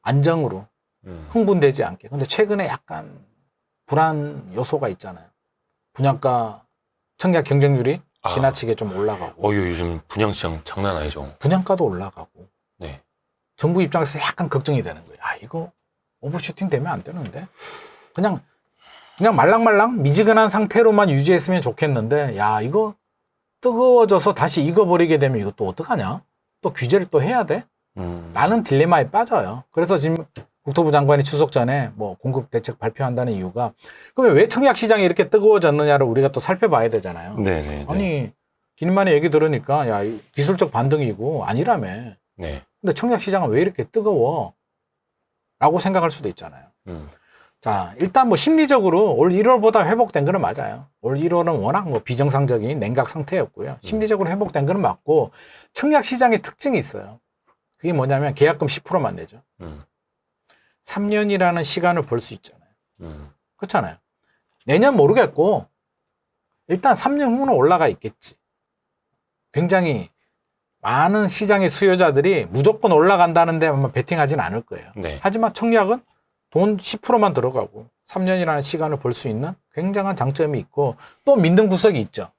안정으로 흥분되지 않게. 근데 최근에 약간 불안 요소가 있잖아요. 분양가 청약 경쟁률이 지나치게 좀 올라가고. 요즘 분양시장 장난 아니죠. 분양가도 올라가고. 네. 정부 입장에서 약간 걱정이 되는 거예요. 이거 오버슈팅 되면 안 되는데. 그냥 말랑말랑 미지근한 상태로만 유지했으면 좋겠는데, 이거 뜨거워져서 다시 익어버리게 되면 이거 또 어떡하냐? 또 규제를 또 해야 돼? 라는 딜레마에 빠져요. 그래서 지금 국토부 장관이 추석 전에 뭐 공급 대책 발표한다는 이유가 그러면 왜 청약 시장이 이렇게 뜨거워졌느냐를 우리가 또 살펴봐야 되잖아요. 네네. 아니 기님만의 얘기 들으니까 기술적 반등이고 아니라며. 네. 근데 청약 시장은 왜 이렇게 뜨거워? 라고 생각할 수도 있잖아요. 자, 일단 뭐 심리적으로 올 1월보다 회복된 거는 맞아요. 올 1월은 워낙 뭐 비정상적인 냉각 상태였고요. 심리적으로 회복된 거는 맞고 청약 시장의 특징이 있어요. 그게 뭐냐면 계약금 10%만 내죠. 3년이라는 시간을 볼 수 있잖아요. 그렇잖아요. 내년 모르겠고 일단 3년 후는 올라가 있겠지. 굉장히 많은 시장의 수요자들이 무조건 올라간다는데 아마 베팅하진 않을 거예요. 네. 하지만 청약은 돈 10%만 들어가고 3년이라는 시간을 볼 수 있는 굉장한 장점이 있고 또 믿는 구석이 있죠.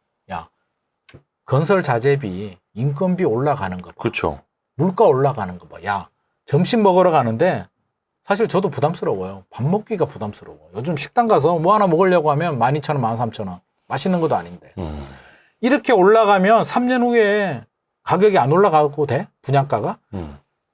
건설 자재비, 인건비 올라가는 거 봐. 그렇죠. 물가 올라가는 거 봐. 점심 먹으러 가는데 사실 저도 부담스러워요. 밥 먹기가 부담스러워. 요즘 식당 가서 뭐 하나 먹으려고 하면 12,000원, 13,000원. 맛있는 것도 아닌데. 이렇게 올라가면 3년 후에 가격이 안 올라가고 돼? 분양가가?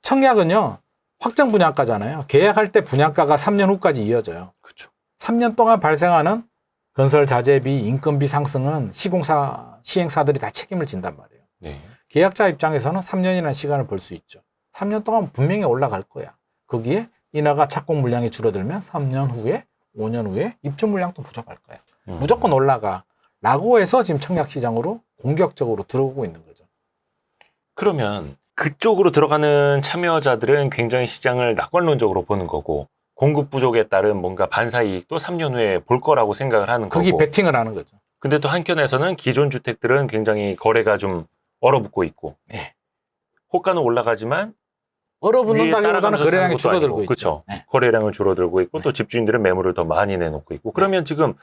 청약은요. 확정 분양가잖아요. 계약할 때 분양가가 3년 후까지 이어져요. 그렇죠. 3년 동안 발생하는 건설 자재비, 인건비 상승은 시공사, 시행사들이 다 책임을 진단 말이에요. 네. 계약자 입장에서는 3년이라는 시간을 벌 수 있죠. 3년 동안 분명히 올라갈 거야. 거기에 인하가 착공 물량이 줄어들면 3년 후에 5년 후에 입주 물량도 부족할 거야. 무조건 올라가. 라고 해서 지금 청약 시장으로 공격적으로 들어오고 있는 거죠. 그러면 그쪽으로 들어가는 참여자들은 굉장히 시장을 낙관론적으로 보는 거고 공급 부족에 따른 뭔가 반사 이익도 3년 후에 볼 거라고 생각을 하는 거기 거고. 베팅을 하는 거죠. 근데 또 한켠에서는 기존 주택들은 굉장히 거래가 좀 얼어붙고 있고 네. 호가는 올라가지만 얼어붙는다기보다는 거래량이 줄어들고 있죠. 그렇죠. 네. 거래량은 줄어들고 있고 네. 또 집주인들은 매물을 더 많이 내놓고 있고 그러면 지금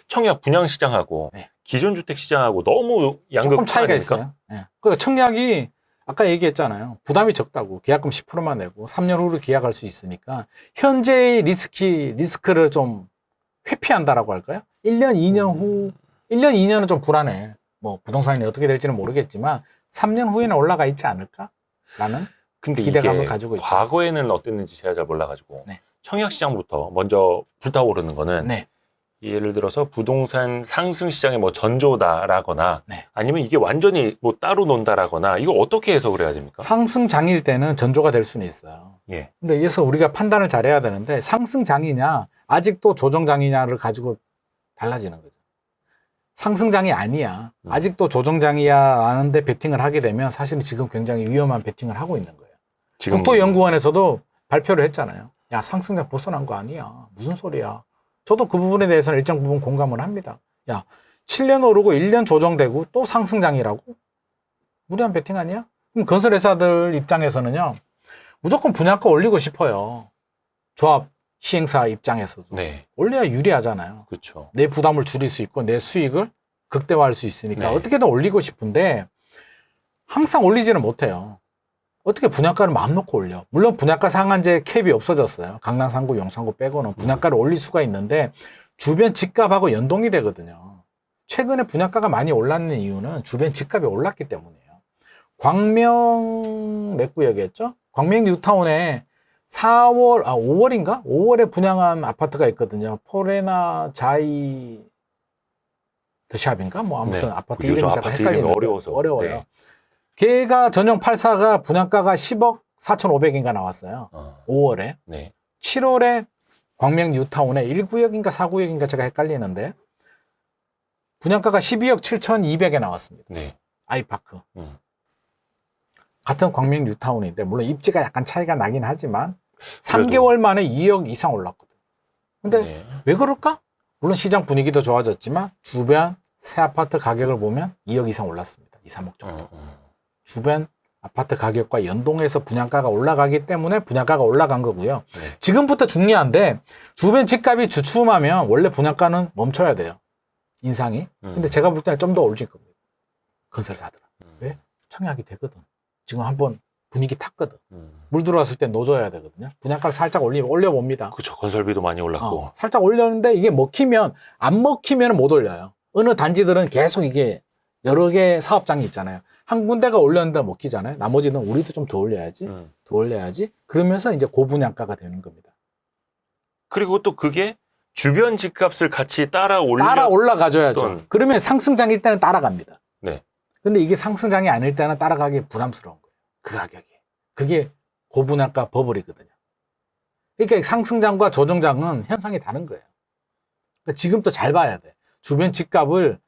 청약 분양 시장하고 네. 기존 주택 시장하고 너무 양극 조금 차이가 아닙니까? 있어요. 네. 그러니까 청약이 아까 얘기했잖아요. 부담이 적다고. 계약금 10%만 내고 3년 후로 계약할 수 있으니까 현재의 리스크를 좀 회피한다라고 할까요? 1년, 2년 후 1년, 2년은 좀 불안해. 뭐 부동산이 어떻게 될지는 모르겠지만 3년 후에는 올라가 있지 않을까? 라는 근데 기대감을 이게 가지고 있죠. 과거에는 어땠는지 제가 잘 몰라가지고 네. 청약 시장부터 먼저 불타오르는 거는 네. 예를 들어서 부동산 상승 시장의 뭐 전조다라거나 네. 아니면 이게 완전히 뭐 따로 논다라거나 이거 어떻게 해석을 해야 됩니까? 상승장일 때는 전조가 될 수는 있어요. 예. 근데 여기서 우리가 판단을 잘해야 되는데 상승장이냐 아직도 조정장이냐를 가지고 달라지는 거죠. 상승장이 아니야. 아직도 조정장이야 하는데 베팅을 하게 되면 사실은 지금 굉장히 위험한 베팅을 하고 있는 거예요. 지금 국토연구원에서도 발표를 했잖아요. 야, 상승장 벗어난 거 아니야. 무슨 소리야. 저도 그 부분에 대해서는 일정 부분 공감을 합니다. 야, 7년 오르고 1년 조정되고 또 상승장이라고? 무리한 베팅 아니야? 그럼 건설회사들 입장에서는요. 무조건 분양가 올리고 싶어요. 조합 시행사 입장에서도. 네. 올려야 유리하잖아요. 그렇죠. 내 부담을 줄일 수 있고 내 수익을 극대화할 수 있으니까 네. 어떻게든 올리고 싶은데 항상 올리지는 못해요. 어떻게 분양가를 마음 놓고 올려? 물론 분양가 상한제 캡이 없어졌어요. 강남 3구, 용산구 빼고는 분양가를 올릴 수가 있는데 주변 집값하고 연동이 되거든요. 최근에 분양가가 많이 올랐는 이유는 주변 집값이 올랐기 때문이에요. 광명 몇 구역이었죠? 광명 뉴타운에 5월인가? 5월에 분양한 아파트가 있거든요. 포레나 자이 더샵인가? 뭐 아무튼 네. 아파트 요즘 이름이 잠깐 아파트 이름이 헷갈리는데 어려워서. 어려워요. 네. 걔가 전용 84가 분양가가 10억 4,500인가 나왔어요. 5월에. 네. 7월에 광명 뉴타운에 1구역인가 4구역인가 제가 헷갈리는데 분양가가 12억 7,200에 나왔습니다. 네. 아이파크. 같은 광명 뉴타운인데 물론 입지가 약간 차이가 나긴 하지만 3개월 만에 2억 이상 올랐거든. 근데 네. 왜 그럴까? 물론 시장 분위기도 좋아졌지만 주변 새 아파트 가격을 보면 2억 이상 올랐습니다. 2, 3억 정도. 주변 아파트 가격과 연동해서 분양가가 올라가기 때문에 분양가가 올라간 거고요. 네. 지금부터 중요한데 주변 집값이 주춤하면 원래 분양가는 멈춰야 돼요. 인상이. 근데 제가 볼 때는 좀 더 올릴 겁니다. 건설사들은. 왜? 청약이 되거든. 지금 한번 분위기 탔거든. 물 들어왔을 때 노져야 되거든요. 분양가를 살짝 올려봅니다. 그렇죠. 건설비도 많이 올랐고. 살짝 올렸는데 이게 먹히면 안 먹히면 못 올려요. 어느 단지들은 계속 이게 여러 개 사업장이 있잖아요. 한 군데가 올렸는데 먹히잖아요. 나머지는 우리도 좀 더 올려야지. 더 올려야지. 그러면서 이제 고분양가가 되는 겁니다. 그리고 또 그게 주변 집값을 같이 따라 올라가줘야죠. 그러면 상승장일 때는 따라갑니다. 네. 근데 이게 상승장이 아닐 때는 따라가기 부담스러운 거예요. 그 가격이. 그게 고분양가 버블이거든요. 그러니까 상승장과 조정장은 현상이 다른 거예요. 그러니까 지금부터 잘 봐야 돼. 주변 집값을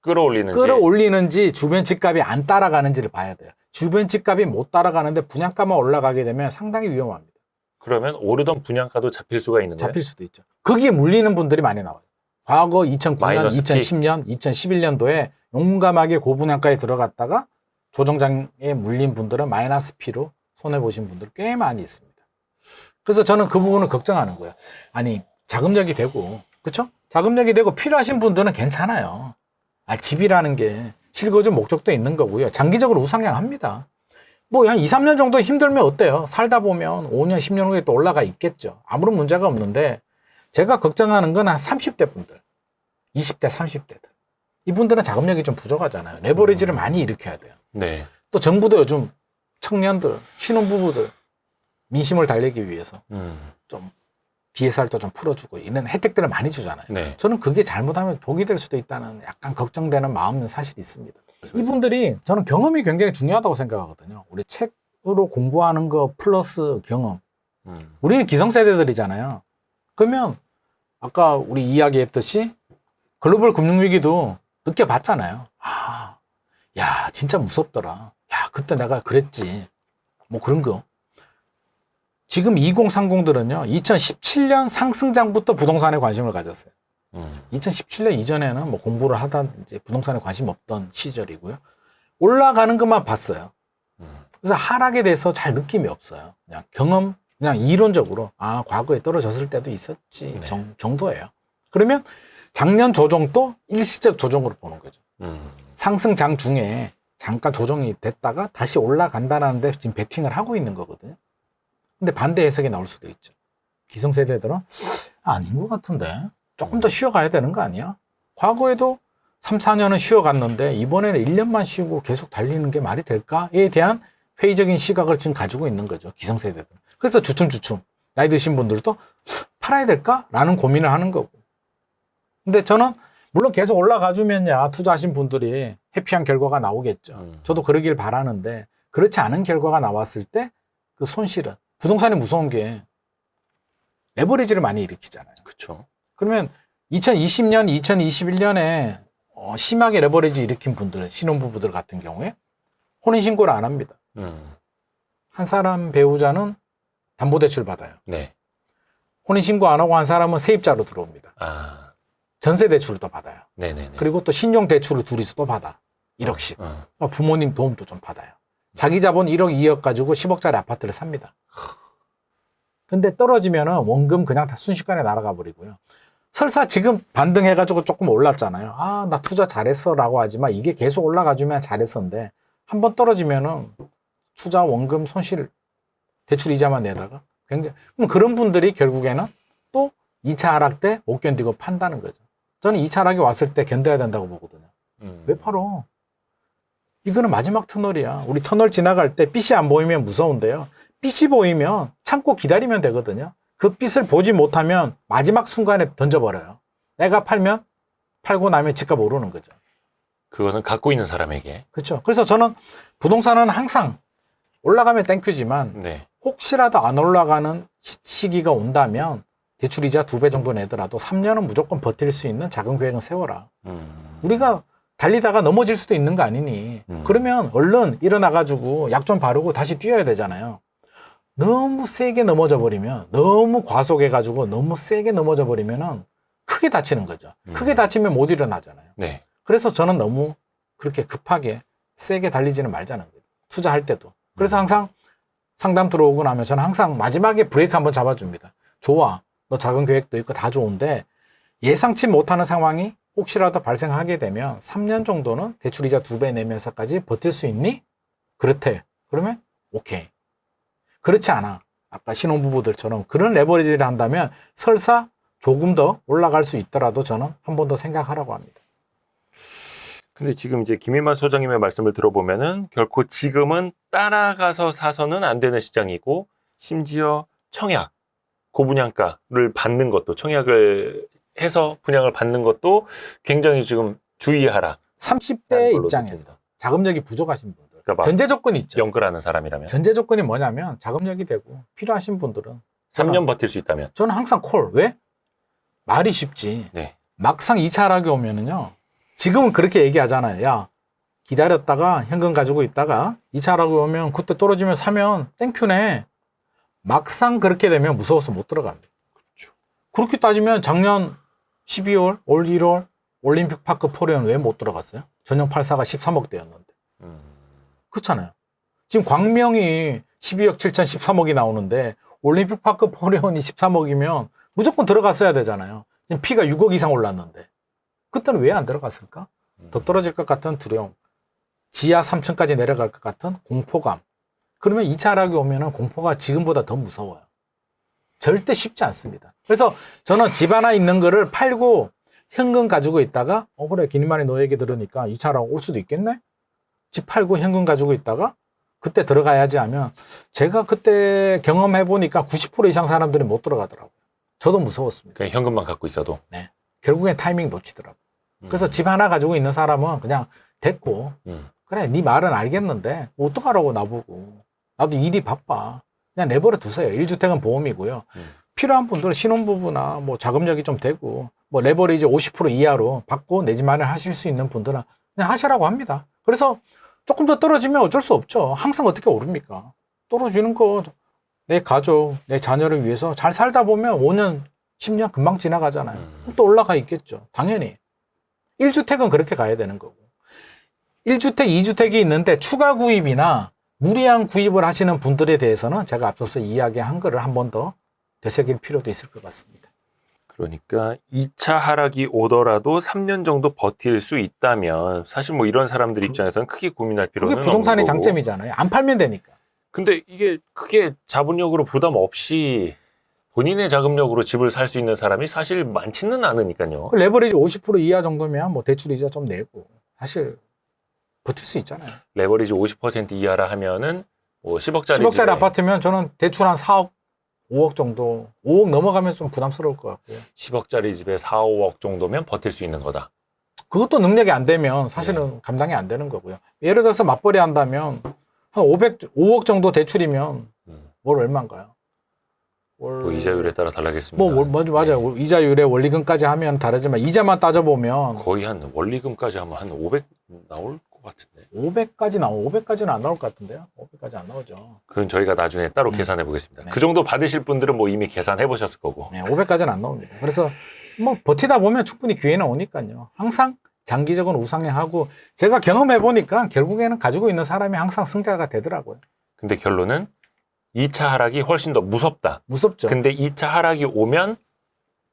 끌어올리는지 주변 집값이 안 따라가는지를 봐야 돼요. 주변 집값이 못 따라가는데 분양가만 올라가게 되면 상당히 위험합니다. 그러면 오르던 분양가도 잡힐 수가 있는 거예요? 잡힐 수도 있죠. 거기에 물리는 분들이 많이 나와요. 과거 2009년, 2010년, 2011년도에 용감하게 고분양가에 들어갔다가 조정장에 물린 분들은 마이너스 P로 손해보신 분들 꽤 많이 있습니다. 그래서 저는 그 부분을 걱정하는 거예요. 아니, 자금력이 되고, 그쵸? 자금력이 되고 필요하신 분들은 괜찮아요. 집이라는 게 실거주 목적도 있는 거고요. 장기적으로 우상향합니다. 뭐 한 2, 3년 정도 힘들면 어때요? 살다 보면 5년, 10년 후에 또 올라가 있겠죠. 아무런 문제가 없는데 제가 걱정하는 건 한 30대 분들, 20대, 30대들. 이분들은 자금력이 좀 부족하잖아요. 레버리지를 많이 일으켜야 돼요. 네. 또 정부도 요즘 청년들, 신혼부부들 민심을 달래기 위해서 좀 DSR도 좀 풀어주고 이런 혜택들을 많이 주잖아요. 네. 저는 그게 잘못하면 독이 될 수도 있다는 약간 걱정되는 마음은 사실 있습니다. 이분들이 저는 경험이 굉장히 중요하다고 생각하거든요. 우리 책으로 공부하는 거 플러스 경험. 우리는 기성세대들이잖아요. 그러면 아까 우리 이야기했듯이 글로벌 금융위기도 느껴봤잖아요. 아, 야, 진짜 무섭더라. 야, 그때 내가 그랬지. 뭐 그런 거. 지금 2030들은요, 2017년 상승장부터 부동산에 관심을 가졌어요. 2017년 이전에는 뭐 공부를 하다든지 부동산에 관심 없던 시절이고요. 올라가는 것만 봤어요. 그래서 하락에 대해서 잘 느낌이 없어요. 그냥 경험, 그냥 이론적으로, 아, 과거에 떨어졌을 때도 있었지. 네. 정도예요. 그러면 작년 조정도 일시적 조정으로 보는 거죠. 상승장 중에 잠깐 조정이 됐다가 다시 올라간다는데 지금 베팅을 하고 있는 거거든요. 근데 반대 해석이 나올 수도 있죠. 기성세대들은 아닌 것 같은데 조금 더 쉬어가야 되는 거 아니야? 과거에도 3, 4년은 쉬어갔는데 이번에는 1년만 쉬고 계속 달리는 게 말이 될까에 대한 회의적인 시각을 지금 가지고 있는 거죠. 기성세대들은. 그래서 주춤주춤 나이 드신 분들도 팔아야 될까라는 고민을 하는 거고. 근데 저는 물론 계속 올라가주면야 투자하신 분들이 해피한 결과가 나오겠죠. 저도 그러길 바라는데 그렇지 않은 결과가 나왔을 때 그 손실은 부동산이 무서운 게 레버리지를 많이 일으키잖아요. 그렇죠. 그러면 2020년, 2021년에 심하게 레버리지 일으킨 분들, 신혼부부들 같은 경우에 혼인신고를 안 합니다. 한 사람 배우자는 담보대출 받아요. 네. 혼인신고 안 하고 한 사람은 세입자로 들어옵니다. 아. 전세대출도 받아요. 네네네. 그리고 또 신용대출을 둘이서 또 받아. 1억씩. 부모님 도움도 좀 받아요. 자기 자본 1억, 2억 가지고 10억짜리 아파트를 삽니다. 근데 떨어지면은 원금 그냥 다 순식간에 날아가 버리고요. 설사 지금 반등해가지고 조금 올랐잖아요. 아, 나 투자 잘했어 라고 하지만 이게 계속 올라가주면 잘했었는데 한번 떨어지면은 투자 원금 손실 대출 이자만 내다가 굉장히 그럼 그런 분들이 결국에는 또 2차 하락 때 못 견디고 판다는 거죠. 저는 2차 하락이 왔을 때 견뎌야 된다고 보거든요. 왜 팔어? 이거는 마지막 터널이야. 우리 터널 지나갈 때 빛이 안 보이면 무서운데요. 빛이 보이면 참고 기다리면 되거든요. 그 빛을 보지 못하면 마지막 순간에 던져버려요. 내가 팔면 팔고 나면 집값 오르는 거죠. 그거는 갖고 있는 사람에게. 그렇죠. 그래서 저는 부동산은 항상 올라가면 땡큐지만 네. 혹시라도 안 올라가는 시기가 온다면 대출이자 2배 정도 내더라도 3년은 무조건 버틸 수 있는 작은 계획은 세워라. 우리가 달리다가 넘어질 수도 있는 거 아니니. 그러면 얼른 일어나가지고 약 좀 바르고 다시 뛰어야 되잖아요. 너무 세게 넘어져 버리면, 너무 과속해가지고 너무 세게 넘어져 버리면은 크게 다치는 거죠. 크게 다치면 못 일어나잖아요. 네. 그래서 저는 너무 그렇게 급하게 세게 달리지는 말자는 거예요. 투자할 때도. 그래서 항상 상담 들어오고 나면 저는 항상 마지막에 브레이크 한번 잡아줍니다. 좋아. 너 작은 계획도 있고 다 좋은데 예상치 못하는 상황이 혹시라도 발생하게 되면 3년 정도는 대출이자 2배 내면서까지 버틸 수 있니? 그렇대. 그러면 오케이. 그렇지 않아. 아까 신혼부부들처럼 그런 레버리지를 한다면 설사 조금 더 올라갈 수 있더라도 저는 한 번 더 생각하라고 합니다. 근데 지금 이제 김일만 소장님의 말씀을 들어보면은 결코 지금은 따라가서 사서는 안 되는 시장이고 심지어 청약, 고분양가를 받는 것도 청약을 해서 분양을 받는 것도 굉장히 지금 주의하라. 30대 입장에서 자금력이 부족하신 분들. 그러니까 전제 조건이 있죠. 연끌하는 사람이라면 전제 조건이 뭐냐면 자금력이 되고 필요하신 분들은 3년 버틸 수 있다면. 저는 항상 콜. 왜? 말이 쉽지. 네. 막상 2차 하락이 오면은요. 지금은 그렇게 얘기하잖아요. 야, 기다렸다가 현금 가지고 있다가 2차 하락이 오면 그때 떨어지면 사면 땡큐네. 막상 그렇게 되면 무서워서 못 들어갑니다. 그렇죠. 그렇게 따지면 작년 12월, 올 1월 올림픽 파크 포레온 왜 못 들어갔어요? 전용 84가 13억대였는데. 그렇잖아요. 지금 광명이 12억 7천 13억이 나오는데 올림픽 파크 포레온이 13억이면 무조건 들어갔어야 되잖아요. 지금 피가 6억 이상 올랐는데. 그때는 왜 안 들어갔을까? 더 떨어질 것 같은 두려움. 지하 3층까지 내려갈 것 같은 공포감. 그러면 2차 하락이 오면은 공포가 지금보다 더 무서워요. 절대 쉽지 않습니다. 그래서 저는 집 하나 있는 거를 팔고 현금 가지고 있다가 그래 김일만이 너 얘기 들으니까 2차 하락 올 수도 있겠네? 집 팔고 현금 가지고 있다가 그때 들어가야지 하면 제가 그때 경험해보니까 90% 이상 사람들이 못 들어가더라고요. 저도 무서웠습니다. 그냥 현금만 갖고 있어도. 네. 결국엔 타이밍 놓치더라고요. 그래서 집 하나 가지고 있는 사람은 그냥 됐고 그래 네 말은 알겠는데 뭐 어떡하라고 나보고 나도 일이 바빠 그냥 내버려 두세요. 1주택은 보험이고요. 필요한 분들은 신혼부부나 뭐 자금력이 좀 되고 뭐 레버리지 50% 이하로 받고 내 집 마련 하실 수 있는 분들은 그냥 하시라고 합니다. 그래서 조금 더 떨어지면 어쩔 수 없죠. 항상 어떻게 오릅니까? 떨어지는 거 내 가족, 내 자녀를 위해서 잘 살다 보면 5년, 10년 금방 지나가잖아요. 또 올라가 있겠죠. 당연히. 1주택은 그렇게 가야 되는 거고. 1주택, 2주택이 있는데 추가 구입이나 무리한 구입을 하시는 분들에 대해서는 제가 앞서서 이야기한 거를 한 번 더 되새길 필요도 있을 것 같습니다. 그러니까 2차 하락이 오더라도 3년 정도 버틸 수 있다면 사실 뭐 이런 사람들 입장에서는 크게 고민할 필요는 그게 부동산의 없는 거고. 장점이잖아요. 안 팔면 되니까. 근데 이게 크게 자본력으로 부담 없이 본인의 자금력으로 집을 살 수 있는 사람이 사실 많지는 않으니까요. 그 레버리지 50% 이하 정도면 뭐 대출 이자 좀 내고 사실 버틸 수 있잖아요. 레버리지 50% 이하라 하면은 뭐 10억짜리 10억짜리 아파트면 저는 대출 한 4억, 5억 정도, 5억 넘어가면 좀 부담스러울 것 같고요. 10억짜리 집에 4, 5억 정도면 버틸 수 있는 거다. 그것도 능력이 안 되면 사실은 감당이 안 되는 거고요. 예를 들어서 맞벌이 한다면 한 5억 정도 대출이면 월 얼마인가요? 또 이자율에 따라 달라겠습니다. 맞아요. 이자율에 원리금까지 하면 다르지만 이자만 따져보면 거의 한 원리금까지 하면 한 500 나올 것 같은데. 500까지는 안 나올 것 같은데요. 500까지 안 나오죠. 그건 저희가 나중에 따로 계산해 보겠습니다. 네. 그 정도 받으실 분들은 뭐 이미 계산해 보셨을 거고. 네, 500까지는 안 나옵니다. 그래서 뭐 버티다 보면 충분히 기회는 오니까요. 항상 장기적으로 우상향하고 제가 경험해 보니까 결국에는 가지고 있는 사람이 항상 승자가 되더라고요. 근데 결론은 2차 하락이 훨씬 더 무섭다. 무섭죠. 근데 2차 하락이 오면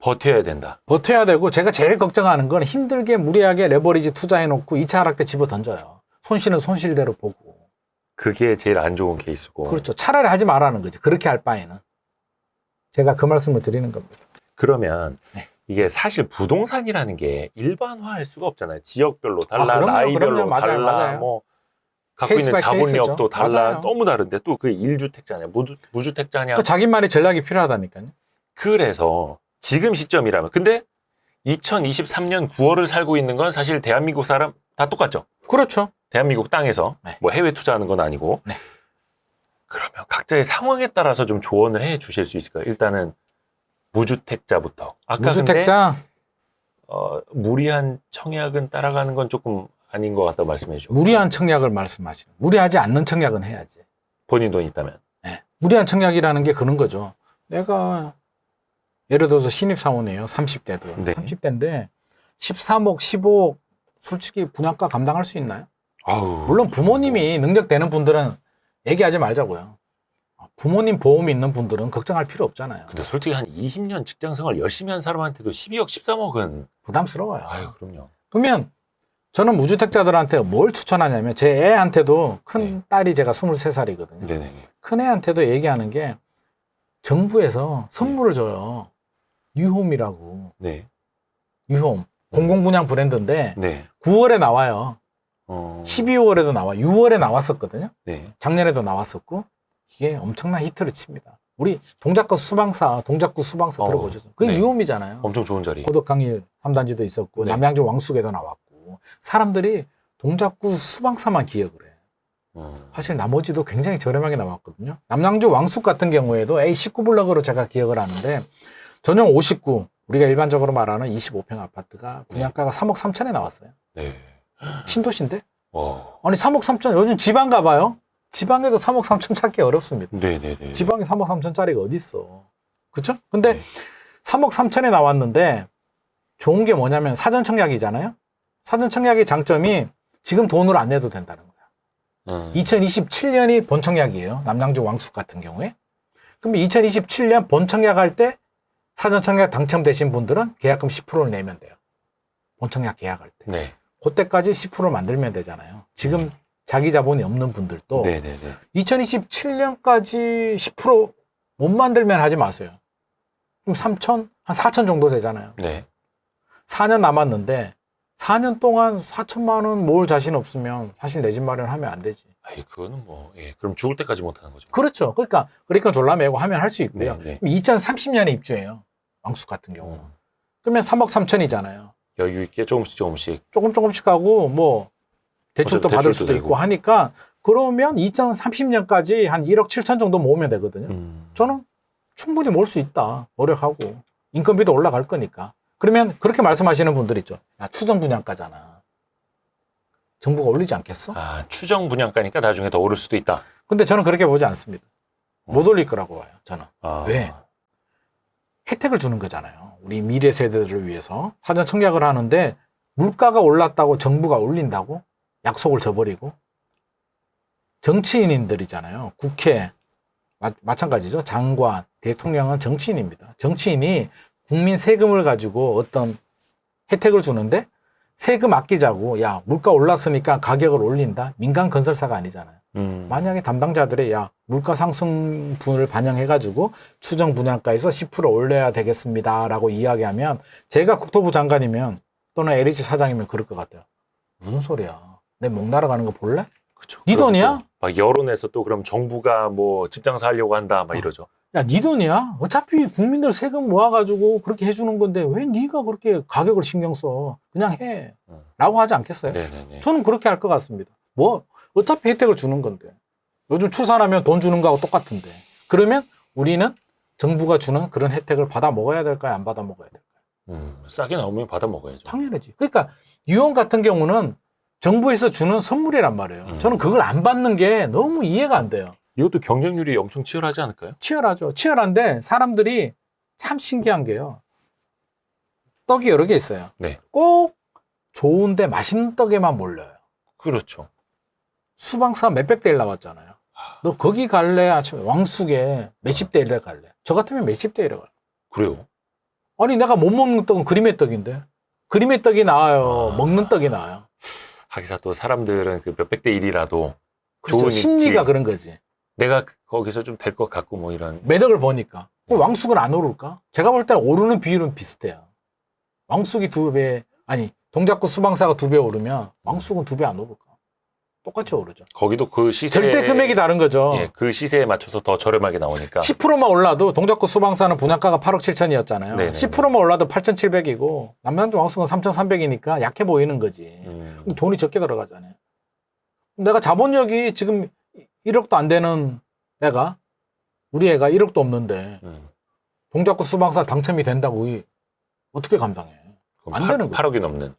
버텨야 된다. 버텨야 되고 제가 제일 걱정하는 건 힘들게 무리하게 레버리지 투자해놓고 2차 하락 때 집어 던져요. 손실은 손실대로 보고. 그게 제일 안 좋은 케이스고. 그렇죠. 차라리 하지 말라는 거지. 그렇게 할 바에는. 제가 그 말씀을 드리는 겁니다. 그러면 네. 이게 사실 부동산이라는 게 일반화할 수가 없잖아요. 지역별로 달라, 그럼요, 나이별로 맞아요, 달라, 맞아요. 뭐 갖고 케이스 있는 바이 케이스죠. 자본력도 달라, 맞아요. 너무 다른데 또 그 1주택자냐, 무주택자냐. 또 자기만의 전략이 필요하다니까요. 그래서 지금 시점이라면 근데 2023년 9월을 살고 있는 건 사실 대한민국 사람 다 똑같죠. 그렇죠. 대한민국 땅에서 네. 뭐 해외 투자하는 건 아니고. 네. 그러면 각자의 상황에 따라서 좀 조언을 해 주실 수 있을까요? 일단은 무주택자부터. 아까 무주택자 근데 무리한 청약은 따라가는 건 조금 아닌 것 같다고 말씀해 주셨고. 무리한 청약을 말씀하시는. 무리하지 않는 청약은 해야지. 본인 돈 있다면. 네. 무리한 청약이라는 게 그런 거죠. 내가 예를 들어서 신입사원이에요. 30대도. 네. 30대인데 13억, 15억 솔직히 분양가 감당할 수 있나요? 아우. 물론 부모님이 능력 되는 분들은 얘기하지 말자고요. 부모님 보험이 있는 분들은 걱정할 필요 없잖아요. 근데 솔직히 한 20년 직장 생활 열심히 한 사람한테도 12억, 13억은 부담스러워요. 아유, 그럼요. 그러면 저는 무주택자들한테 뭘 추천하냐면 제 애한테도 큰 네. 딸이 제가 23살이거든요. 네네. 큰 애한테도 얘기하는 게 정부에서 선물을 줘요. 뉴홈이라고. 네. 뉴홈. 공공분양 브랜드인데 네. 9월에 나와요. 12월. 12월에도 나와. 6월에 나왔었거든요. 네. 작년에도 나왔었고 이게 엄청난 히트를 칩니다. 우리 동작구 수방사 들어보죠. 그게 네. 뉴홈이잖아요. 엄청 좋은 자리. 고덕강일 3단지도 있었고 네. 남양주 왕숙에도 나왔고 사람들이 동작구 수방사만 기억을 해요. 사실 나머지도 굉장히 저렴하게 나왔거든요. 남양주 왕숙 같은 경우에도 A19블럭으로 제가 기억을 하는데 전용 59 우리가 일반적으로 말하는 25평 아파트가 분양가가 3억 3천에 나왔어요. 네. 신도시인데? 와. 아니 3억 3천 요즘 지방 가봐요. 지방에도 3억 3천 찾기 어렵습니다. 네네네. 지방에 3억 3천짜리가 어디 있어? 그렇죠? 근데 네. 3억 3천에 나왔는데 좋은 게 뭐냐면 사전 청약이잖아요. 사전 청약의 장점이 지금 돈으로 안 내도 된다는 거야. 2027년이 본 청약이에요. 남양주 왕숙 같은 경우에. 그럼 2027년 본 청약할 때 사전 청약 당첨되신 분들은 계약금 10%를 내면 돼요. 본 청약 계약할 때. 네. 그때까지 10% 만들면 되잖아요. 지금 자기 자본이 없는 분들도 네네네. 2027년까지 10%못 만들면 하지 마세요. 그럼 3천, 한 4천 정도 되잖아요. 네. 4년 남았는데 4년 동안 4천만 원 모을 자신 없으면 사실 내 집 마련하면 안 되지. 아이, 그거는 뭐, 예. 그럼 죽을 때까지 못 하는 거죠. 그렇죠. 그러니까 졸라매고 하면 할 수 있고요. 네, 네. 2030년에 입주해요. 왕숙 같은 경우. 그러면 3억 3천이잖아요. 여유 있게 조금씩 조금씩 하고 뭐 대출도 받을 수도 되고. 있고 하니까 그러면 2030년까지 한 1억 7천 정도 모으면 되거든요. 저는 충분히 모을 수 있다. 노력하고. 인건비도 올라갈 거니까. 그러면 그렇게 말씀하시는 분들 있죠. 야, 추정 분양가잖아. 정부가 올리지 않겠어? 아, 추정 분양가니까 나중에 더 오를 수도 있다. 근데 저는 그렇게 보지 않습니다. 못 올릴 거라고 봐요. 저는. 아. 왜? 혜택을 주는 거잖아요. 우리 미래 세대들을 위해서. 사전 청약을 하는데 물가가 올랐다고 정부가 올린다고? 약속을 저버리고. 정치인들이잖아요. 국회, 마찬가지죠. 장관, 대통령은 정치인입니다. 정치인이 국민 세금을 가지고 어떤 혜택을 주는데 세금 아끼자고 야 물가 올랐으니까 가격을 올린다. 민간 건설사가 아니잖아요. 만약에 담당자들이 야 물가 상승분을 반영해가지고 추정 분양가에서 10% 올려야 되겠습니다라고 이야기하면 제가 국토부 장관이면 또는 LH 사장이면 그럴 것 같아요. 무슨 소리야? 내 목 날아가는 거 볼래? 그쵸. 네 돈이야? 막 여론에서 또 그럼 정부가 뭐 집장사 하려고 한다 막 이러죠. 야, 네 돈이야? 어차피 국민들 세금 모아가지고 그렇게 해주는 건데 왜 네가 그렇게 가격을 신경 써? 그냥 해. 라고 하지 않겠어요? 네네네. 저는 그렇게 할 것 같습니다. 뭐 어차피 혜택을 주는 건데. 요즘 추산하면 돈 주는 거하고 똑같은데. 그러면 우리는 정부가 주는 그런 혜택을 받아 먹어야 될까요? 안 받아 먹어야 될까요? 싸게 나오면 받아 먹어야죠. 당연하지. 그러니까 유언 같은 경우는 정부에서 주는 선물이란 말이에요. 저는 그걸 안 받는 게 너무 이해가 안 돼요. 이것도 경쟁률이 엄청 치열하지 않을까요? 치열하죠. 치열한데 사람들이 참 신기한 게요. 떡이 여러 개 있어요. 네. 꼭 좋은데 맛있는 떡에만 몰려요. 그렇죠. 수방사 몇백 대 1 나왔잖아요. 너 거기 갈래? 아침에 왕숙에 몇십 대 1에 갈래? 저 같으면 몇십 대 1에 갈래. 그래요? 아니 내가 못 먹는 떡은 그림의 떡인데. 그림의 떡이 나아요. 먹는 떡이 나아요. 하기사 또 사람들은 그 몇백 대 1이라도 그렇죠. 좋은 심리가 입지. 그런 거지. 내가 거기서 좀 될 것 같고 뭐 이런. 매덕을 보니까. 왕숙은 안 오를까? 제가 볼 때는 오르는 비율은 비슷해요. 왕숙이 2배, 아니 동작구 수방사가 2배 오르면 왕숙은 2배 안 오를까? 똑같이 오르죠. 거기도 그 시세 절대 금액이 다른 거죠. 예, 그 시세에 맞춰서 더 저렴하게 나오니까. 10%만 올라도 동작구 수방사는 분양가가 8억 7천이었잖아요. 네네네. 10%만 올라도 8,700이고 남양주 왕숙은 3,300이니까 약해 보이는 거지. 근데 돈이 적게 들어가잖아요. 내가 자본력이 지금 1억도 안 되는 우리 애가 1억도 없는데 동작구 수방사 당첨이 된다고 어떻게 감당해? 안 되는 거죠. 8억이 넘는.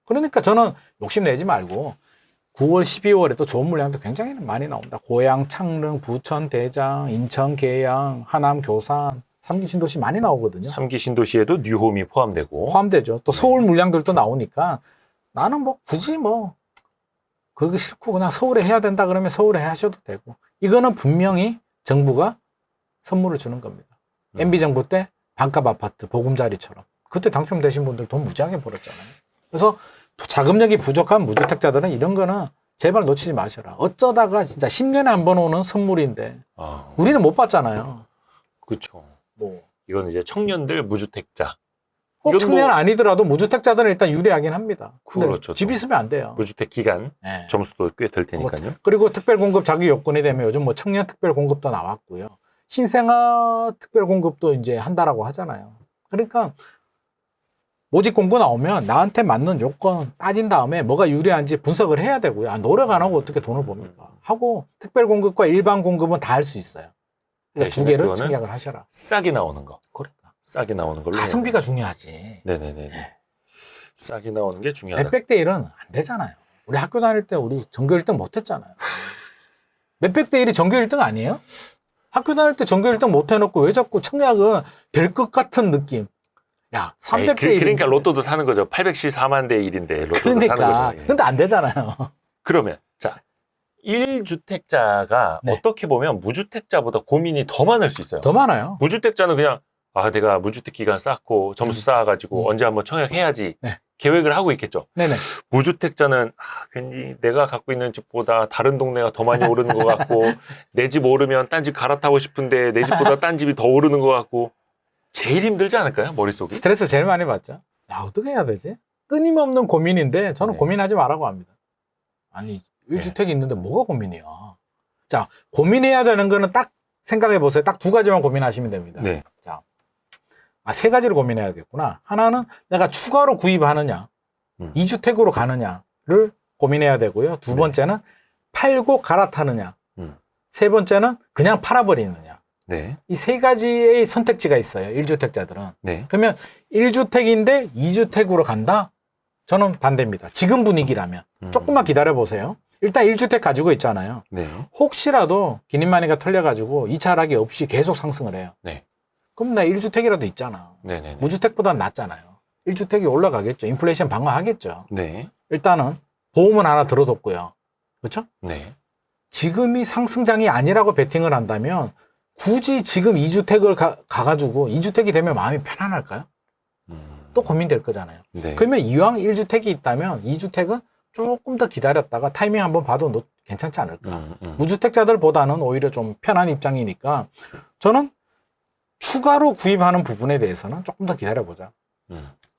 그러니까 저는 욕심내지 말고 9월, 12월에 또 좋은 물량도 굉장히 많이 나옵니다. 고양, 창릉, 부천, 대장, 인천, 계양, 하남, 교산, 3기 신도시 많이 나오거든요. 3기 신도시에도 뉴홈이 포함되고. 포함되죠. 또 서울 물량들도 나오니까 나는 뭐 굳이 뭐 그거 싫고 그냥 서울에 해야 된다 그러면 서울에 하셔도 되고 이거는 분명히 정부가 선물을 주는 겁니다. MB정부 때 반값 아파트 보금자리처럼 그때 당첨되신 분들 돈 무지하게 벌었잖아요. 그래서 자금력이 부족한 무주택자들은 이런 거는 제발 놓치지 마셔라. 어쩌다가 진짜 10년에 한 번 오는 선물인데 우리는 못 받잖아요. 그렇죠. 뭐 이건 이제 청년들 무주택자. 꼭 청년 아니더라도 무주택자들은 일단 유리하긴 합니다. 근데 그렇죠. 집 있으면 안 돼요. 무주택 기간 네. 점수도 꽤 될 테니까요. 그리고 특별공급 자기 요건이 되면 요즘 뭐 청년 특별공급도 나왔고요. 신생아 특별공급도 이제 한다라고 하잖아요. 그러니까 모집 공고 나오면 나한테 맞는 요건 따진 다음에 뭐가 유리한지 분석을 해야 되고요. 노력 안 하고 어떻게 돈을 봅니까? 하고 특별공급과 일반 공급은 다 할 수 있어요. 그러니까 두 개를 그거는 청약을 하셔라. 싸게 나오는 거. 그러니까. 싸게 나오는 걸로. 가성비가 중요하지. 네네네. 싸게 나오는 게 중요하다. 몇백 대 1은 안 되잖아요. 우리 학교 다닐 때 우리 전교 1등 못 했잖아요. 몇백 대 1이 전교 1등 아니에요? 학교 다닐 때 전교 1등 못 해놓고 왜 자꾸 청약은 될 것 같은 느낌. 야, 300대 1. 그러니까 로또도 사는 거죠. 814만 대 1인데 로또도 그러니까. 사는 거죠. 예. 근데 안 되잖아요. 그러면 자 1주택자가 네. 어떻게 보면 무주택자보다 고민이 더 많을 수 있어요. 더 많아요. 무주택자는 그냥 내가 무주택 기간 쌓고 점수 쌓아가지고 언제 한번 청약해야지 네. 계획을 하고 있겠죠. 네네. 무주택자는 괜히 내가 갖고 있는 집보다 다른 동네가 더 많이 오르는 것 같고 내 집 오르면 딴 집 갈아타고 싶은데 내 집보다 딴 집이 더 오르는 것 같고 제일 힘들지 않을까요? 머릿속이? 스트레스 제일 많이 받죠. 야, 어떻게 해야 되지? 끊임없는 고민인데 저는 네. 고민하지 말라고 합니다. 아니 1주택이 있는데 뭐가 고민이야. 자, 고민해야 되는 거는 딱 생각해 보세요. 딱 두 가지만 고민하시면 됩니다. 네. 자, 세 가지를 고민해야겠구나. 하나는 내가 추가로 구입하느냐, 2주택으로 가느냐를 고민해야 되고요. 두 네. 번째는 팔고 갈아타느냐. 음. 세 번째는 그냥 팔아버리느냐. 네. 이 세 가지의 선택지가 있어요. 1주택자들은. 네. 그러면 1주택인데 2주택으로 간다? 저는 반대입니다. 지금 분위기라면. 조금만 기다려보세요. 일단 1주택 가지고 있잖아요. 네. 혹시라도 기님만이가 털려가지고 2차 하락이 없이 계속 상승을 해요. 네. 그럼 나 1주택이라도 있잖아. 네네. 무주택보다는 낫잖아요. 1주택이 올라가겠죠. 인플레이션 방어하겠죠. 네. 일단은 보험은 하나 들어뒀고요. 그렇죠? 네. 지금이 상승장이 아니라고 베팅을 한다면 굳이 지금 2주택을 가가지고 2주택이 되면 마음이 편안할까요? 또 고민될 거잖아요. 네. 그러면 이왕 1주택이 있다면 2주택은 조금 더 기다렸다가 타이밍 한번 봐도 괜찮지 않을까. 무주택자들보다는 오히려 좀 편한 입장이니까 저는 추가로 구입하는 부분에 대해서는 조금 더 기다려보자.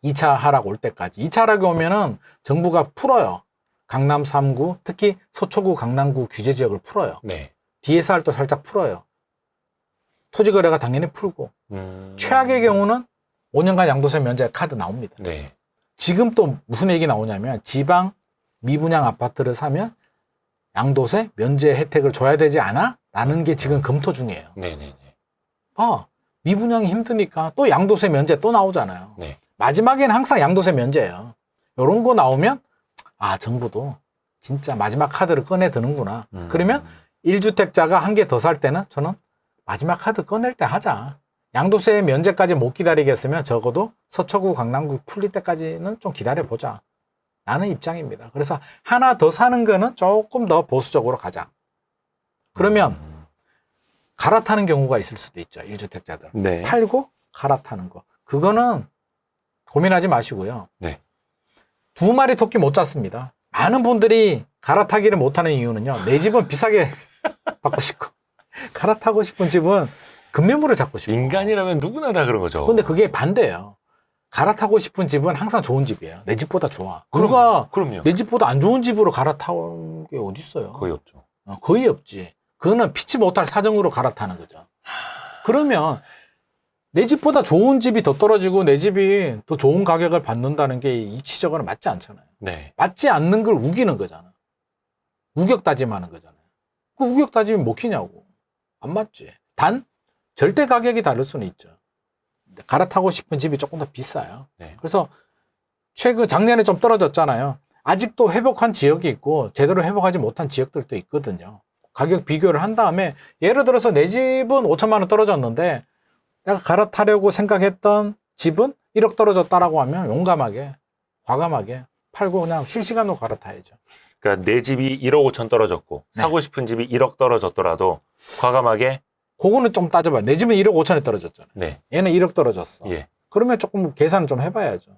2차 하락 올 때까지. 2차 하락이 오면은 정부가 풀어요. 강남 3구, 특히 서초구, 강남구 규제 지역을 풀어요. 네. DSR도 살짝 풀어요. 토지거래가 당연히 풀고. 최악의 경우는 5년간 양도세 면제 카드 나옵니다. 네. 지금 또 무슨 얘기 나오냐면 지방 미분양 아파트를 사면 양도세 면제 혜택을 줘야 되지 않아? 라는 게 지금 검토 중이에요. 네네네. 미분양이 힘드니까 또 양도세 면제 또 나오잖아요. 네. 마지막에는 항상 양도세 면제예요. 이런 거 나오면 정부도 진짜 마지막 카드를 꺼내 드는구나. 그러면 1주택자가 한 개 더 살 때는 저는 마지막 카드 꺼낼 때 하자. 양도세 면제까지 못 기다리겠으면 적어도 서초구, 강남구 풀릴 때까지는 좀 기다려보자. 라는 입장입니다. 그래서 하나 더 사는 거는 조금 더 보수적으로 가자. 그러면 갈아타는 경우가 있을 수도 있죠. 1주택자들. 네. 팔고 갈아타는 거. 그거는 고민하지 마시고요. 네. 두 마리 토끼 못 잡습니다. 많은 분들이 갈아타기를 못하는 이유는요. 내 집은 비싸게 받고 싶고 갈아타고 싶은 집은 급매물을 잡고 싶고. 인간이라면 누구나 다 그런 거죠. 근데 그게 반대예요. 갈아타고 싶은 집은 항상 좋은 집이에요. 내 집보다 좋아. 그럼요. 내 집보다 안 좋은 집으로 갈아타는 게 어디 있어요? 거의 없죠. 거의 없지. 그거는 피치 못할 사정으로 갈아타는 거죠. 그러면 내 집보다 좋은 집이 더 떨어지고 내 집이 더 좋은 가격을 받는다는 게 이치적으로 맞지 않잖아요. 네. 맞지 않는 걸 우기는 거잖아. 우격 다짐하는 거잖아요. 그 우격 다짐이 먹히냐고. 안 맞지. 단 절대 가격이 다를 수는 있죠. 갈아타고 싶은 집이 조금 더 비싸요. 네. 그래서 작년에 좀 떨어졌잖아요. 아직도 회복한 지역이 있고 제대로 회복하지 못한 지역들도 있거든요. 가격 비교를 한 다음에 예를 들어서 내 집은 5천만 원 떨어졌는데 내가 갈아타려고 생각했던 집은 1억 떨어졌다라고 하면 용감하게 과감하게 팔고 그냥 실시간으로 갈아타야죠. 그러니까 내 집이 1억 5천 떨어졌고 네. 사고 싶은 집이 1억 떨어졌더라도 과감하게. 그거는 좀 따져봐. 내 집은 1억 5천에 떨어졌잖아. 네. 얘는 1억 떨어졌어. 예. 그러면 조금 계산을 좀 해봐야죠.